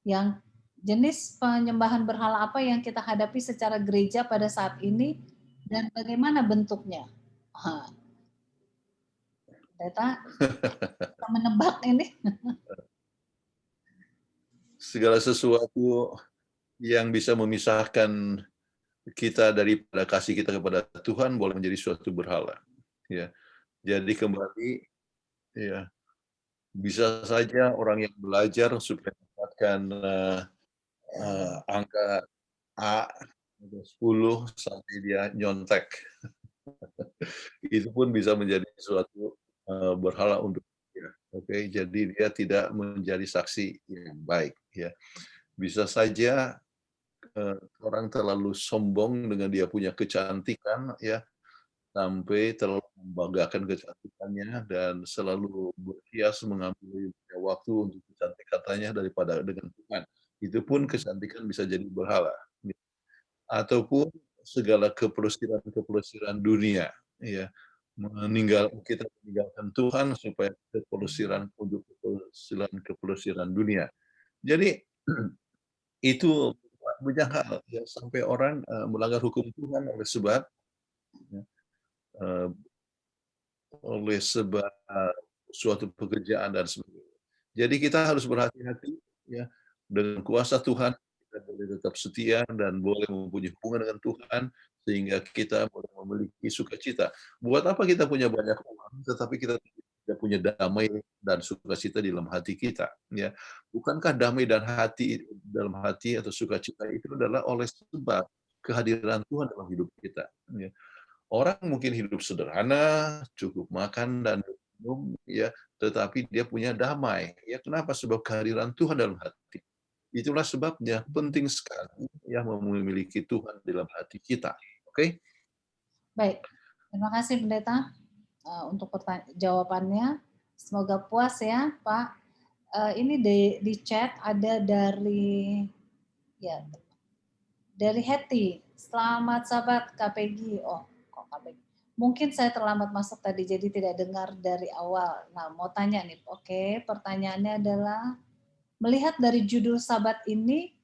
Yang jenis penyembahan berhala apa yang kita hadapi secara gereja pada saat ini dan bagaimana bentuknya? Pendeta, kita menebak ini. Segala sesuatu yang bisa memisahkan kita daripada kasih kita kepada Tuhan boleh menjadi suatu berhala. Ya, jadi kembali, ya bisa saja orang yang belajar supaya mendapatkan angka A 10 sampai dia nyontek, itu pun bisa menjadi suatu berhala untuk dia. Oke, jadi dia tidak menjadi saksi yang baik. Ya, bisa saja orang terlalu sombong dengan dia punya kecantikan ya, sampai terlalu membanggakan kecantikannya dan selalu berhias mengambil waktu untuk kecantikannya daripada dengan Tuhan. Itu pun kecantikan bisa jadi berhala. Ataupun segala kepelesiran dunia ya, kita meninggalkan Tuhan supaya kepelesiran dunia. Jadi itu banyak hal ya, sampai orang melanggar hukum Tuhan oleh sebab suatu pekerjaan dan sebagainya. Jadi kita harus berhati-hati ya, dengan kuasa Tuhan kita boleh tetap setia dan boleh mempunyai hubungan dengan Tuhan sehingga kita boleh memiliki sukacita. Buat apa kita punya banyak uang tetapi kita tidak punya damai dan sukacita di dalam hati kita ya. Bukankah damai dan hati dalam hati atau sukacita itu adalah oleh sebab kehadiran Tuhan dalam hidup kita ya. Orang mungkin hidup sederhana, cukup makan dan minum, ya, tetapi dia punya damai. Ya, kenapa? Sebab kehadiran Tuhan dalam hati. Itulah sebabnya penting sekali ya memiliki Tuhan dalam hati kita. Oke? Baik, terima kasih Pendeta untuk jawabannya. Semoga puas ya Pak. Ini di chat ada dari Hetty. Selamat Sabat KPG. Oh, kok KPG? Mungkin saya terlambat masuk tadi jadi tidak dengar dari awal. Nah, mau tanya nih. Oke, pertanyaannya adalah melihat dari judul Sabat ini,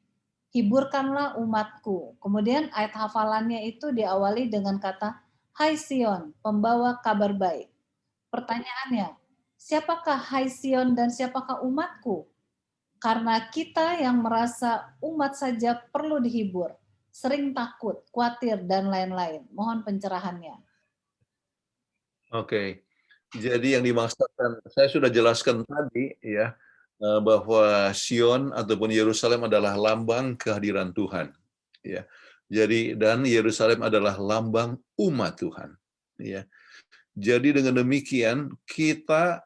hiburkanlah umatku. Kemudian ayat hafalannya itu diawali dengan kata, Hai Sion, pembawa kabar baik. Pertanyaannya, siapakah Hai Sion dan siapakah umatku? Karena kita yang merasa umat saja perlu dihibur, sering takut, khawatir, dan lain-lain. Mohon pencerahannya. Oke. Jadi yang dimaksudkan, saya sudah jelaskan tadi ya, bahwa Sion ataupun Yerusalem adalah lambang kehadiran Tuhan. Ya. Jadi dan Yerusalem adalah lambang umat Tuhan. Ya. Jadi dengan demikian kita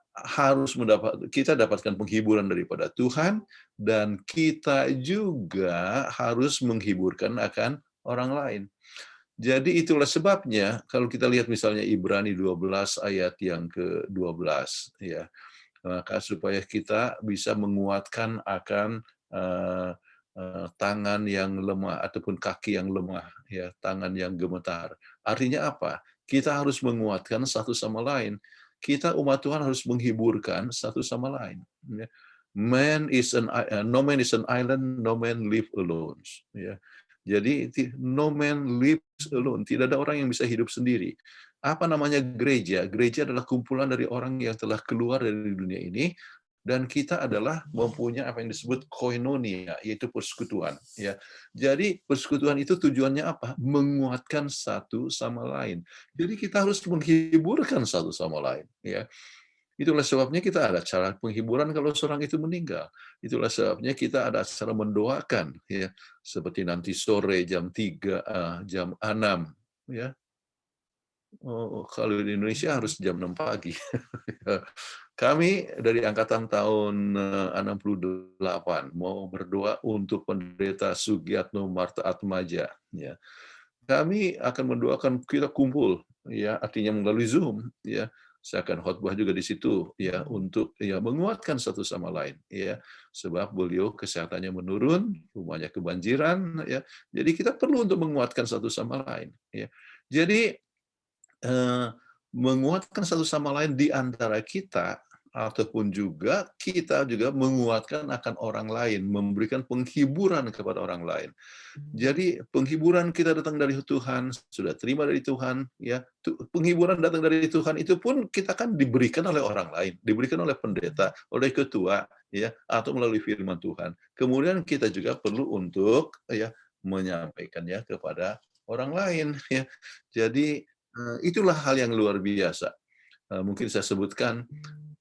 dapatkan penghiburan daripada Tuhan dan kita juga harus menghiburkan akan orang lain. Jadi itulah sebabnya kalau kita lihat misalnya Ibrani 12 ayat yang ke-12 ya. Maka supaya kita bisa menguatkan akan tangan yang lemah ataupun kaki yang lemah, ya, tangan yang gemetar. Artinya apa? Kita harus menguatkan satu sama lain. Kita umat Tuhan harus menghiburkan satu sama lain. Ya. No man is an island, no man live alone. Ya. Jadi no man lives alone. Tidak ada orang yang bisa hidup sendiri. Apa namanya gereja? Gereja adalah kumpulan dari orang yang telah keluar dari dunia ini, dan kita adalah mempunyai apa yang disebut koinonia, yaitu persekutuan. Ya, jadi persekutuan itu tujuannya apa? Menguatkan satu sama lain. Jadi kita harus menghiburkan satu sama lain. Ya, itulah sebabnya kita ada cara penghiburan kalau seorang itu meninggal. Itulah sebabnya kita ada cara mendoakan. Ya, seperti nanti sore jam 3, jam 6. Ya. Oh, kalau di Indonesia harus jam 6 pagi. Kami dari angkatan tahun 68 mau berdoa untuk pendeta Sugiatno Marta Atmaja. Ya. Kami akan mendoakan, kita kumpul, ya, artinya melalui Zoom. Ya. Saya akan khotbah juga di situ, ya, untuk ya menguatkan satu sama lain, ya, sebab beliau kesehatannya menurun, rumahnya kebanjiran, ya. Jadi kita perlu untuk menguatkan satu sama lain, ya. Jadi menguatkan satu sama lain di antara kita, ataupun juga kita juga menguatkan akan orang lain, memberikan penghiburan kepada orang lain. Jadi penghiburan kita datang dari Tuhan, sudah terima dari Tuhan, ya. Penghiburan datang dari Tuhan itu pun kita kan diberikan oleh orang lain, diberikan oleh pendeta, oleh ketua, ya, atau melalui firman Tuhan. Kemudian kita juga perlu untuk ya menyampaikannya kepada orang lain, ya. Jadi itulah hal yang luar biasa. Mungkin saya sebutkan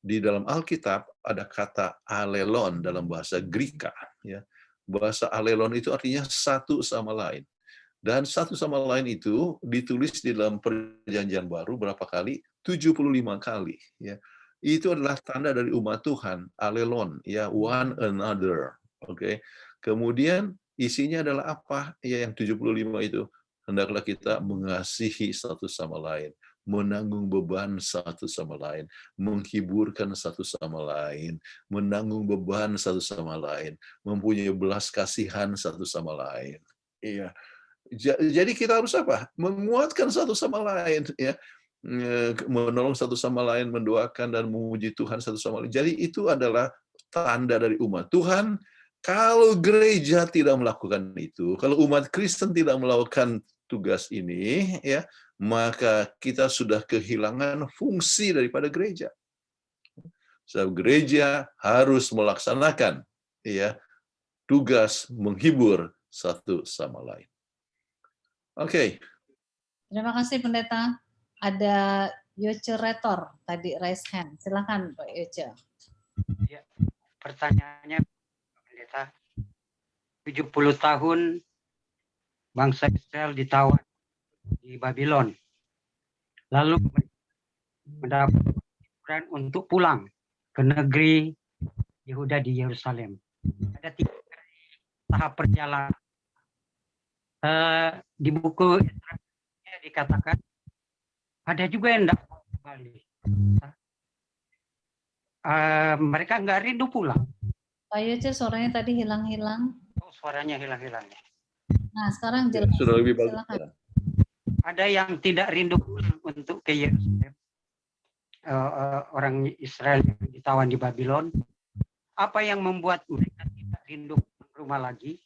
di dalam Alkitab ada kata alelon dalam bahasa Greka. Ya. Bahasa alelon itu artinya satu sama lain. Dan satu sama lain itu ditulis di dalam Perjanjian Baru berapa kali? 75 kali. Ya. Itu adalah tanda dari umat Tuhan, alelon, ya, one another. Oke. Kemudian isinya adalah apa? Ya, yang 75 itu. Hendaklah kita mengasihi satu sama lain, menanggung beban satu sama lain, menghiburkan satu sama lain, menanggung beban satu sama lain, mempunyai belas kasihan satu sama lain. Iya. Jadi kita harus apa? Menguatkan satu sama lain, ya. Menolong satu sama lain, mendoakan dan memuji Tuhan satu sama lain. Jadi itu adalah tanda dari umat Tuhan. Kalau gereja tidak melakukan itu, kalau umat Kristen tidak melakukan tugas ini, ya, maka kita sudah kehilangan fungsi daripada gereja. Sebab gereja harus melaksanakan, ya, tugas menghibur satu sama lain. Oke. Terima kasih Pendeta. Ada Yoce Retor tadi raise hand. Silakan Pak Yoce. Ya, pertanyaannya Pendeta, 70 tahun bangsa Israel ditawan di Babylon. Lalu mendapat aturan untuk pulang ke negeri Yehuda di Yerusalem. Ada 3 tahap perjalanan. Di buku Israel dikatakan ada juga yang tidak mau kembali. Mereka nggak rindu pulang. Pak Yoce, suaranya tadi hilang-hilang. Oh, suaranya hilang-hilang. Nah, sekarang jelas. Sudah lebih bagus. Silakan. Ada yang tidak rindu pulang untuk ke Yerusalem. Orang Israel yang ditawan di Babylon. Apa yang membuat mereka tidak rindu ke rumah lagi?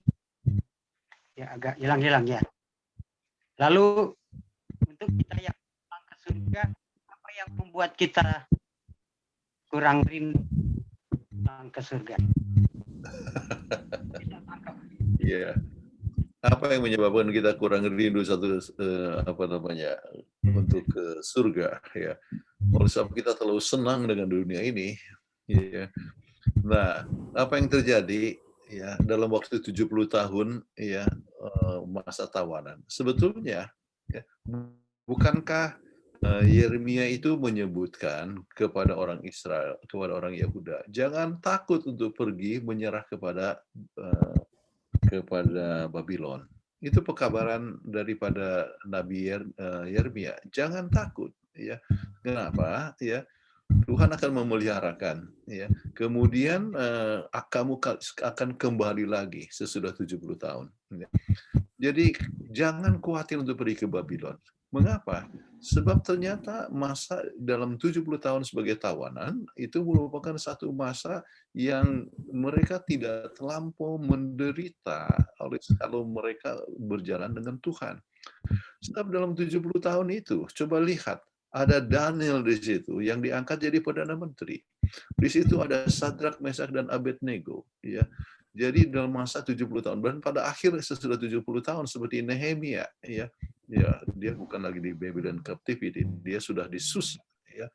Ya, agak hilang-hilang ya. Lalu untuk kita yang pulang ke surga, apa yang membuat kita kurang rindu pulang ke surga? Kita tangkap. Iya. Apa yang menyebabkan kita kurang rindu untuk ke surga, ya? Oleh sebab kita terlalu senang dengan dunia ini, ya. Nah, apa yang terjadi ya dalam waktu 70 tahun ya masa tawanan? Sebetulnya ya, bukankah Yeremia itu menyebutkan kepada orang Israel, kepada orang Yehuda, jangan takut untuk pergi menyerah kepada Babylon. Itu pekabaran daripada Nabi Yeremia. Jangan takut, ya. Kenapa? Ya, Tuhan akan memeliharakan, ya. Kemudian kamu akan kembali lagi sesudah 70 tahun. Ya. Jadi jangan khawatir untuk pergi ke Babylon. Mengapa? Sebab ternyata masa dalam 70 tahun sebagai tawanan itu merupakan satu masa yang mereka tidak terlampau menderita kalau mereka berjalan dengan Tuhan. Sebab dalam 70 tahun itu, coba lihat, ada Daniel di situ yang diangkat jadi Perdana Menteri. Di situ ada Sadrak, Mesak, dan Abednego. Ya. Jadi dalam masa 70 tahun, dan pada akhir sesudah 70 tahun seperti Nehemia, ya, dia bukan lagi di Babylon Captivity, dia sudah di Susa, ya.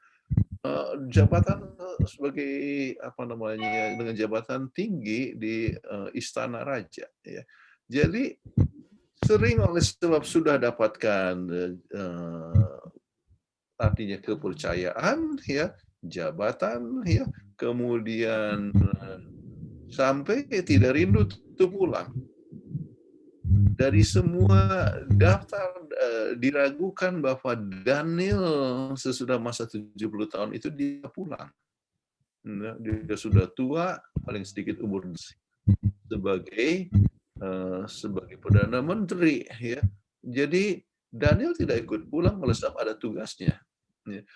Jabatan sebagai apa namanya dengan jabatan tinggi di istana raja, ya. Jadi sering oleh sebab sudah dapatkan artinya kepercayaan, ya, jabatan, ya, kemudian sampai tidak rindu untuk pulang. Dari semua daftar diragukan bahwa Daniel sesudah masa 70 tahun itu dia pulang. Nah, dia sudah tua, paling sedikit umur sebagai Perdana Menteri. Ya. Jadi Daniel tidak ikut pulang, melesap ada tugasnya. Ya.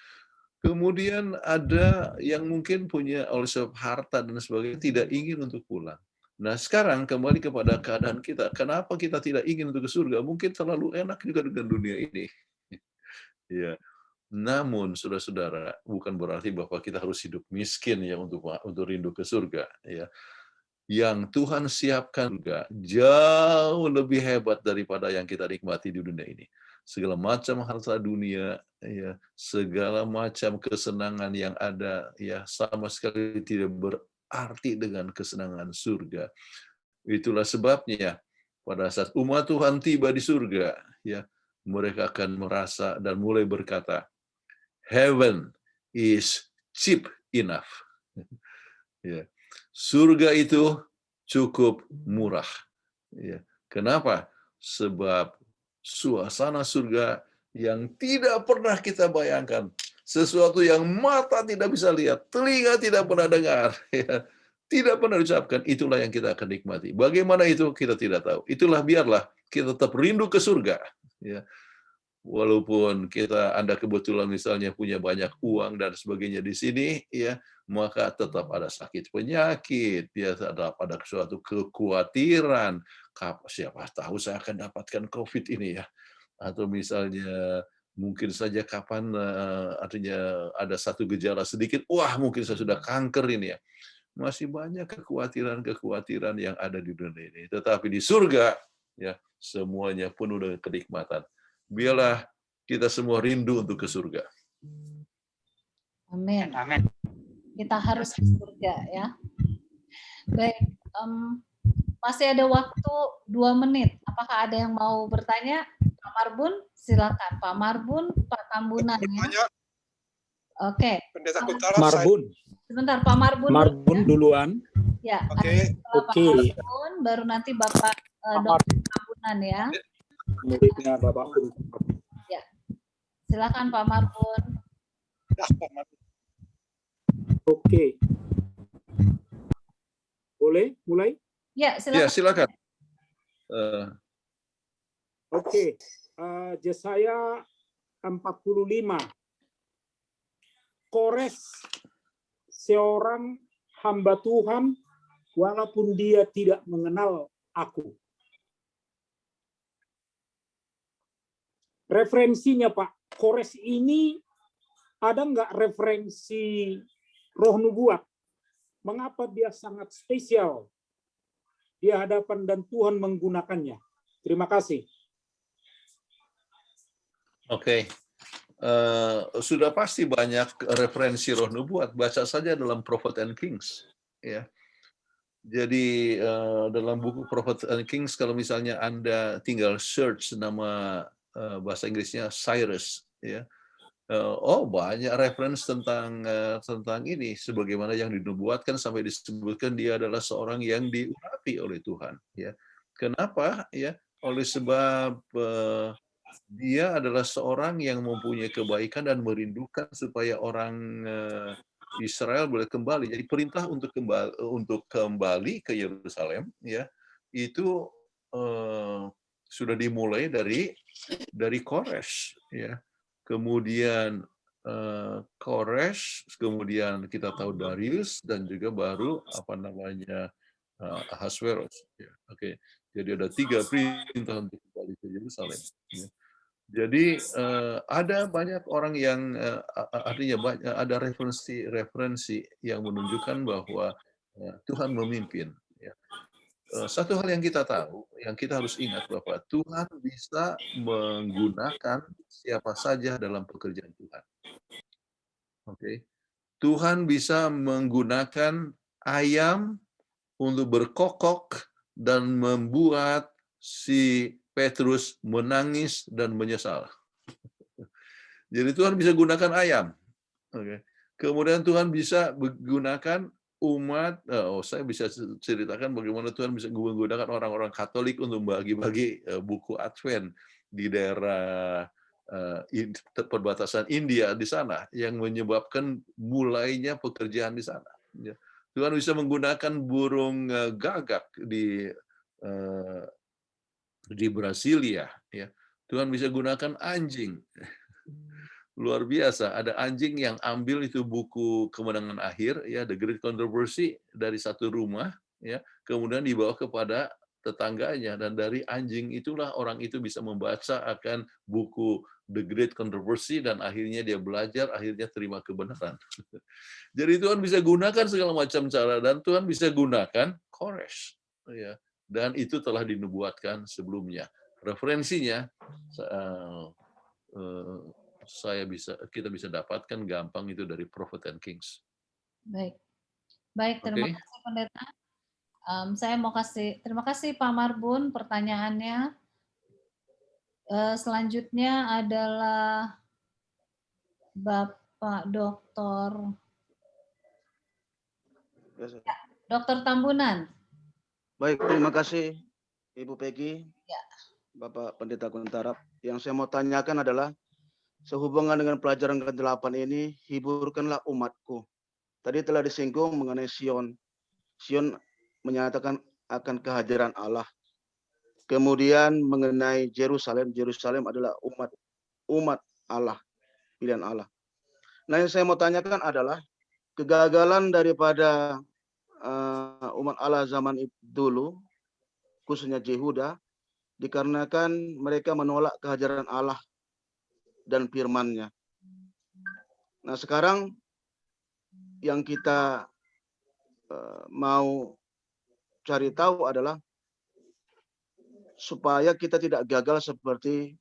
Kemudian ada yang mungkin punya oleh sebab harta dan sebagainya tidak ingin untuk pulang. Nah sekarang kembali kepada keadaan kita. Kenapa kita tidak ingin untuk ke surga? Mungkin terlalu enak juga dengan dunia ini. Ya. Namun saudara-saudara, bukan berarti bahwa kita harus hidup miskin ya untuk rindu ke surga. Ya. Yang Tuhan siapkan juga jauh lebih hebat daripada yang kita nikmati di dunia ini. Segala macam harta dunia, ya, segala macam kesenangan yang ada, ya, sama sekali tidak berarti dengan kesenangan surga. Itulah sebabnya pada saat umat Tuhan tiba di surga, ya, mereka akan merasa dan mulai berkata, heaven is cheap enough. Ya. Surga itu cukup murah. Ya. Kenapa? Sebab suasana surga yang tidak pernah kita bayangkan. Sesuatu yang mata tidak bisa lihat, telinga tidak pernah dengar, ya. Tidak pernah diucapkan, itulah yang kita akan nikmati. Bagaimana itu kita tidak tahu. Itulah biarlah kita tetap rindu ke surga. Ya. Walaupun Anda kebetulan misalnya punya banyak uang dan sebagainya di sini, ya, maka tetap ada sakit penyakit, ya, ada suatu kekhawatiran, siapa tahu saya akan dapatkan COVID ini ya, atau misalnya mungkin saja kapan artinya ada satu gejala sedikit, wah mungkin saya sudah kanker ini ya. Masih banyak kekhawatiran yang ada di dunia ini. Tetapi di surga, ya, semuanya penuh dengan kenikmatan. Biarlah kita semua rindu untuk ke surga. Amin. Amin. Kita harus ke surga ya. Baik, masih ada waktu 2 menit. Apakah ada yang mau bertanya? Pak Marbun, silakan. Pak Marbun, Pak Tambunan ya. Oke. Pendeta Kuntara, Marbun. Sebentar, Pak Marbun. Marbun duluan. Ya. Oke. Pak Marbun, baru nanti Bapak Dr. Tambunan ya. Muridnya Bapak. Ya. Silakan Pak Marbun. Ya, Pak Marbun. Oke. Boleh mulai? Ya, silakan. Ya, silakan. Oke. Yesaya 45. Kores seorang hamba Tuhan walaupun dia tidak mengenal aku. Referensinya Pak, Kores ini ada nggak referensi roh nubuat? Mengapa dia sangat spesial di hadapan dan Tuhan menggunakannya? Terima kasih. Oke. Sudah pasti banyak referensi roh nubuat. Baca saja dalam Prophet and Kings. ya. Jadi dalam buku Prophet and Kings, kalau misalnya Anda tinggal search nama bahasa Inggrisnya Cyrus, ya, banyak reference tentang ini, sebagaimana yang dinubuatkan sampai disebutkan dia adalah seorang yang diurapi oleh Tuhan. Ya, kenapa? Ya, oleh sebab dia adalah seorang yang mempunyai kebaikan dan merindukan supaya orang Israel boleh kembali. Jadi perintah untuk kembali ke Yerusalem, ya, itu sudah dimulai dari Kores, ya. Kemudian Kores, kemudian kita tahu Darius, dan juga baru Ahasveros. Ya. Oke, jadi ada 3 perintah untuk kembali ke Yerusalem. Ya. Jadi ada banyak orang yang artinya ada referensi yang menunjukkan bahwa Tuhan memimpin. Ya. Satu hal yang kita tahu, yang kita harus ingat bahwa Tuhan bisa menggunakan siapa saja dalam pekerjaan Tuhan. Oke, Tuhan bisa menggunakan ayam untuk berkokok dan membuat si Petrus menangis dan menyesal. Jadi Tuhan bisa gunakan ayam. Oke. Kemudian Tuhan bisa menggunakan umat. Saya bisa ceritakan bagaimana Tuhan bisa menggunakan orang-orang Katolik untuk bagi-bagi buku Advent di daerah perbatasan India di sana, yang menyebabkan mulainya pekerjaan di sana. Tuhan bisa menggunakan burung gagak di Brasilia, ya. Tuhan bisa gunakan anjing. Luar biasa, ada anjing yang ambil itu buku Kemenangan Akhir, ya, The Great Controversy, dari satu rumah, ya, kemudian dibawa kepada tetangganya, dan dari anjing itulah orang itu bisa membaca akan buku The Great Controversy, dan akhirnya dia belajar, akhirnya terima kebenaran. Jadi Tuhan bisa gunakan segala macam cara, dan Tuhan bisa gunakan Kores, ya. Dan itu telah dinubuatkan sebelumnya. Referensinya kita bisa dapatkan gampang itu dari Prophet and Kings. Baik, terima kasih Pendeta. Saya mau terima kasih Pak Marbun pertanyaannya. Selanjutnya adalah Bapak Dr. Dr. Tambunan. Baik, terima kasih Ibu Peggy, Bapak Pendeta Guntarap. Yang saya mau tanyakan adalah, sehubungan dengan pelajaran ke-8 ini, hiburkanlah umatku. Tadi telah disinggung mengenai Sion. Sion menyatakan akan kehadiran Allah. Kemudian mengenai Yerusalem, Yerusalem adalah umat Allah, pilihan Allah. Nah, yang saya mau tanyakan adalah kegagalan daripada umat Allah zaman dulu, khususnya Yehuda, dikarenakan mereka menolak kehadiran Allah dan firman-Nya. Nah, sekarang yang kita mau cari tahu adalah supaya kita tidak gagal seperti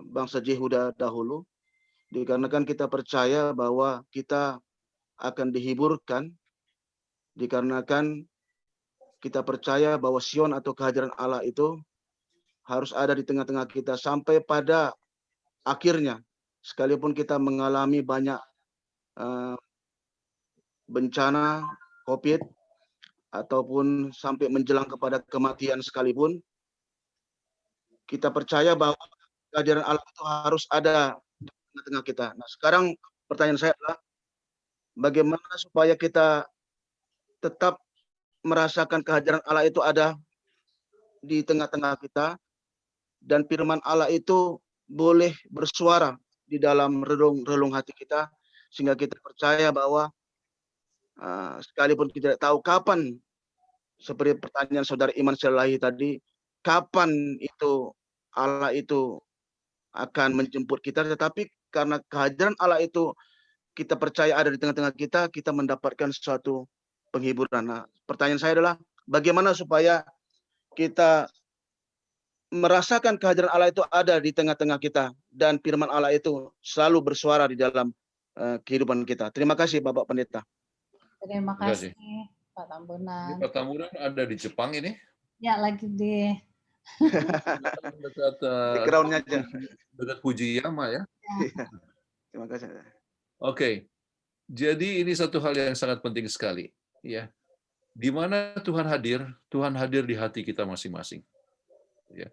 bangsa Yehuda dahulu, dikarenakan kita percaya bahwa kita akan dihiburkan, dikarenakan kita percaya bahwa Sion atau kehadiran Allah itu harus ada di tengah-tengah kita sampai pada akhirnya, sekalipun kita mengalami banyak bencana COVID ataupun sampai menjelang kepada kematian sekalipun, kita percaya bahwa kehadiran Allah itu harus ada di tengah-tengah kita. Nah, sekarang pertanyaan saya adalah, bagaimana supaya kita tetap merasakan kehadiran Allah itu ada di tengah-tengah kita, dan firman Allah itu boleh bersuara di dalam relung hati kita, sehingga kita percaya bahwa sekalipun kita tidak tahu kapan, seperti pertanyaan Saudara Iman Selahi tadi, kapan itu Allah itu akan menjemput kita, tetapi karena kehadiran Allah itu kita percaya ada di tengah-tengah kita, kita mendapatkan suatu penghiburan. Nah, pertanyaan saya adalah, bagaimana supaya kita merasakan kehadiran Allah itu ada di tengah-tengah kita, dan firman Allah itu selalu bersuara di dalam kehidupan kita. Terima kasih Bapak Pendeta. Terima Terima kasih. kasih Pak Ini Tambunan. Pak Tambunan ada di Jepang ini. Ya lagi di Dekat Background-nya aja. dekat Fujiyama ya. Iya. Terima kasih. Oke. Jadi ini satu hal yang sangat penting sekali, ya. Di mana Tuhan hadir? Tuhan hadir di hati kita masing-masing. Ya.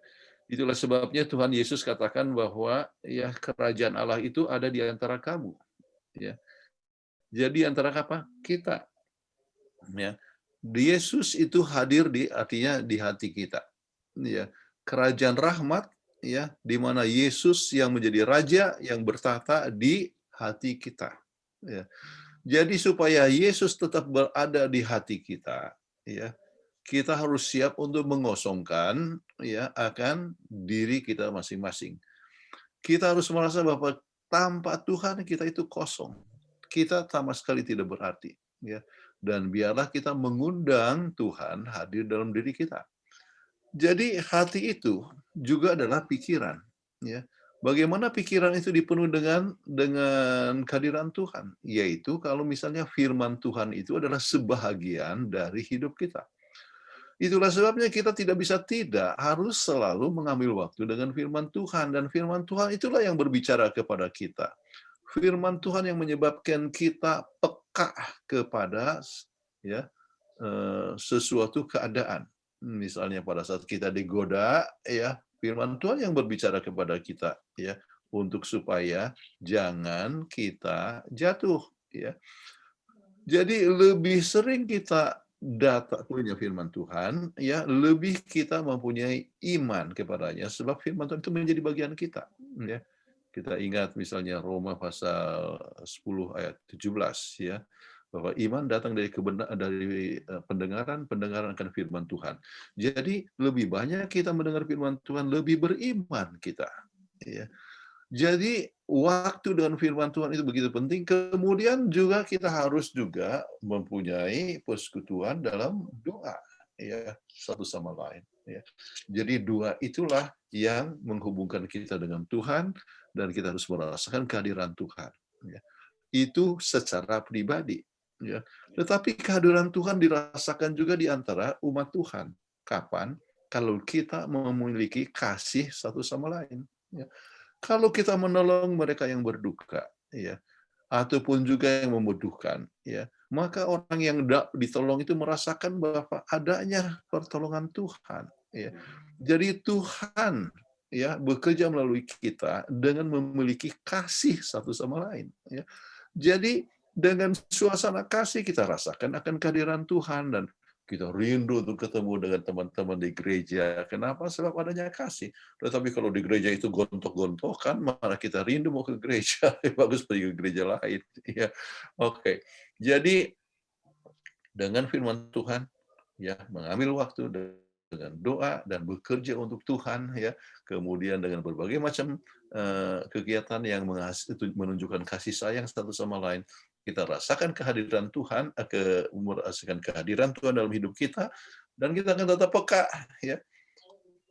Itulah sebabnya Tuhan Yesus katakan bahwa ya kerajaan Allah itu ada di antara kamu. Ya. Jadi antara apa? Kita. Ya. Yesus itu hadir artinya di hati kita. Ya. Kerajaan rahmat ya, di mana Yesus yang menjadi raja yang bertahta di hati kita. Ya. Jadi supaya Yesus tetap berada di hati kita, ya, kita harus siap untuk mengosongkan ya akan diri kita masing-masing. Kita harus merasa bahwa tanpa Tuhan kita itu kosong. Kita sama sekali tidak berarti, ya. Dan biarlah kita mengundang Tuhan hadir dalam diri kita. Jadi hati itu juga adalah pikiran, ya. Bagaimana pikiran itu dipenuhi dengan kehadiran Tuhan? Yaitu kalau misalnya firman Tuhan itu adalah sebahagian dari hidup kita. Itulah sebabnya kita tidak bisa tidak harus selalu mengambil waktu dengan firman Tuhan. Dan firman Tuhan itulah yang berbicara kepada kita. Firman Tuhan yang menyebabkan kita peka kepada ya sesuatu keadaan. Misalnya pada saat kita digoda, ya firman Tuhan yang berbicara kepada kita, ya, untuk supaya jangan kita jatuh, ya. Jadi lebih sering kita punya firman Tuhan, ya, lebih kita mempunyai iman kepadanya, sebab firman Tuhan itu menjadi bagian kita, ya. Kita ingat misalnya Roma pasal 10 ayat 17, ya, bahwa iman datang dari pendengaran akan firman Tuhan. Jadi lebih banyak kita mendengar firman Tuhan, lebih beriman kita. Ya. Jadi waktu dengan firman Tuhan itu begitu penting. Kemudian juga kita harus juga mempunyai persekutuan dalam doa, ya, satu sama lain. Ya. Jadi dua itulah yang menghubungkan kita dengan Tuhan, dan kita harus merasakan kehadiran Tuhan. Ya. Itu secara pribadi. Ya. Tetapi kehadiran Tuhan dirasakan juga di antara umat Tuhan. Kapan? Kalau kita memiliki kasih satu sama lain. Ya. Kalau kita menolong mereka yang berduka, ya, ataupun juga yang membutuhkan, ya, maka orang yang ditolong itu merasakan bahwa adanya pertolongan Tuhan. Ya. Jadi Tuhan ya bekerja melalui kita dengan memiliki kasih satu sama lain. Ya. Jadi dengan suasana kasih kita rasakan akan kehadiran Tuhan, dan kita rindu untuk ketemu dengan teman-teman di gereja. Kenapa? Sebab adanya kasih. Tetapi kalau di gereja itu gontok-gontokan, malah kita rindu mau ke gereja. Bagus pergi ke gereja lain. Ya, oke. Jadi dengan firman Tuhan, ya, mengambil waktu dengan doa dan bekerja untuk Tuhan, ya, kemudian dengan berbagai macam kegiatan yang menunjukkan kasih sayang satu sama lain, kita rasakan kehadiran Tuhan, merasakan kehadiran Tuhan dalam hidup kita, dan kita akan tetap peka, ya.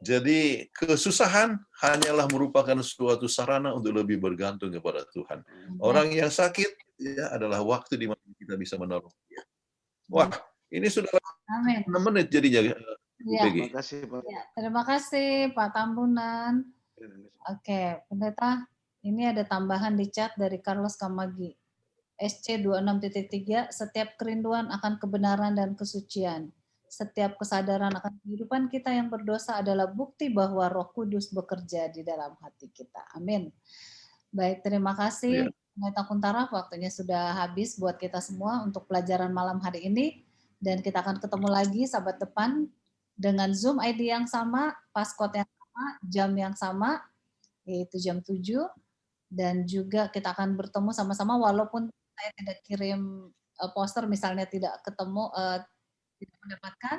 Jadi kesusahan hanyalah merupakan suatu sarana untuk lebih bergantung kepada Tuhan. Orang yang sakit ya adalah waktu di mana kita bisa menolong dia. Wah, ini sudah 6 menit jadinya. Ya. Terima kasih, Pak. Ya, terima kasih Pak Tambunan. Oke, Pendeta, ini ada tambahan di chat dari Carlos Kamagi. SC26.3, setiap kerinduan akan kebenaran dan kesucian. Setiap kesadaran akan kehidupan kita yang berdosa adalah bukti bahwa Roh Kudus bekerja di dalam hati kita. Amin. Baik, terima kasih. Pendeta Kuntara, waktunya sudah habis buat kita semua untuk pelajaran malam hari ini. Dan kita akan ketemu lagi sahabat depan dengan Zoom ID yang sama, passcode yang sama, jam yang sama, yaitu jam 7. Dan juga kita akan bertemu sama-sama walaupun saya tidak kirim poster, misalnya tidak ketemu, tidak mendapatkan,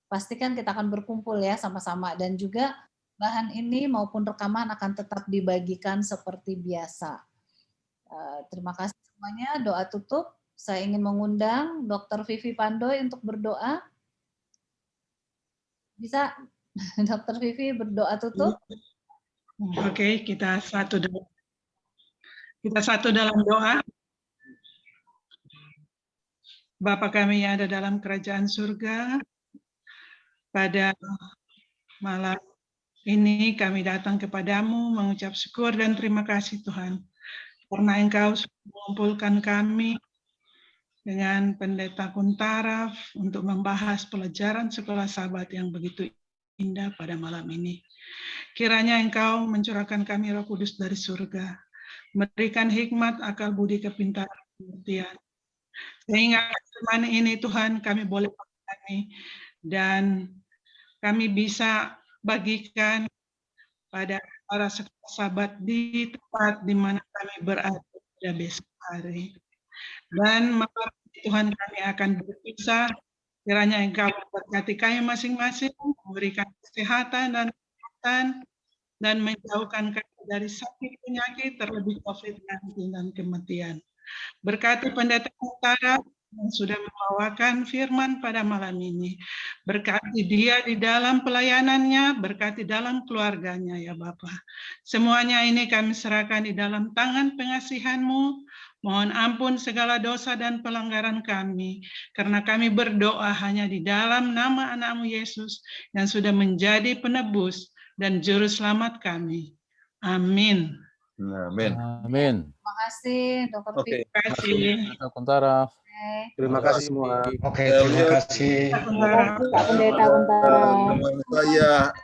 pastikan kita akan berkumpul ya sama-sama. Dan juga bahan ini maupun rekaman akan tetap dibagikan seperti biasa. Terima kasih semuanya. Doa tutup. Saya ingin mengundang Dr. Vivi Pandoy untuk berdoa. Bisa Dr. Vivi berdoa tutup? Oke, kita satu dalam doa. Bapa kami yang ada dalam kerajaan surga, pada malam ini kami datang kepadamu mengucap syukur dan terima kasih Tuhan, karena Engkau sudah mengumpulkan kami dengan Pendeta Kuntaraf untuk membahas pelajaran sekolah Sabat yang begitu indah pada malam ini. Kiranya Engkau mencurahkan kami Roh Kudus dari surga, memberikan hikmat, akal budi, kepintaran, pengertian. Sehingga firman ini Tuhan kami boleh pahami dan kami bisa bagikan pada para sekolah Sabat di tempat di mana kami berada pada besok hari. Dan malam Tuhan kami akan berpisah, kiranya Engkau memberkati kami masing-masing, memberikan kesehatan dan kesehatan, dan menjauhkan kami dari sakit penyakit, terlebih COVID-19 dan kematian. Berkati Pendeta Kuntaraf yang sudah membawakan firman pada malam ini. Berkati dia di dalam pelayanannya, berkati dalam keluarganya ya Bapa. Semuanya ini kami serahkan di dalam tangan pengasihan-Mu. Mohon ampun segala dosa dan pelanggaran kami, karena kami berdoa hanya di dalam nama anak-Mu Yesus yang sudah menjadi penebus dan juru selamat kami. Amin. Amin. Amin. Terima kasih, Dr. Oke. Pi. Terima kasih. Pendeta Kuntaraf. Terima kasih semua. Oke, terima kasih. Terima kasih. Pak Pendeta Kuntaraf. Saya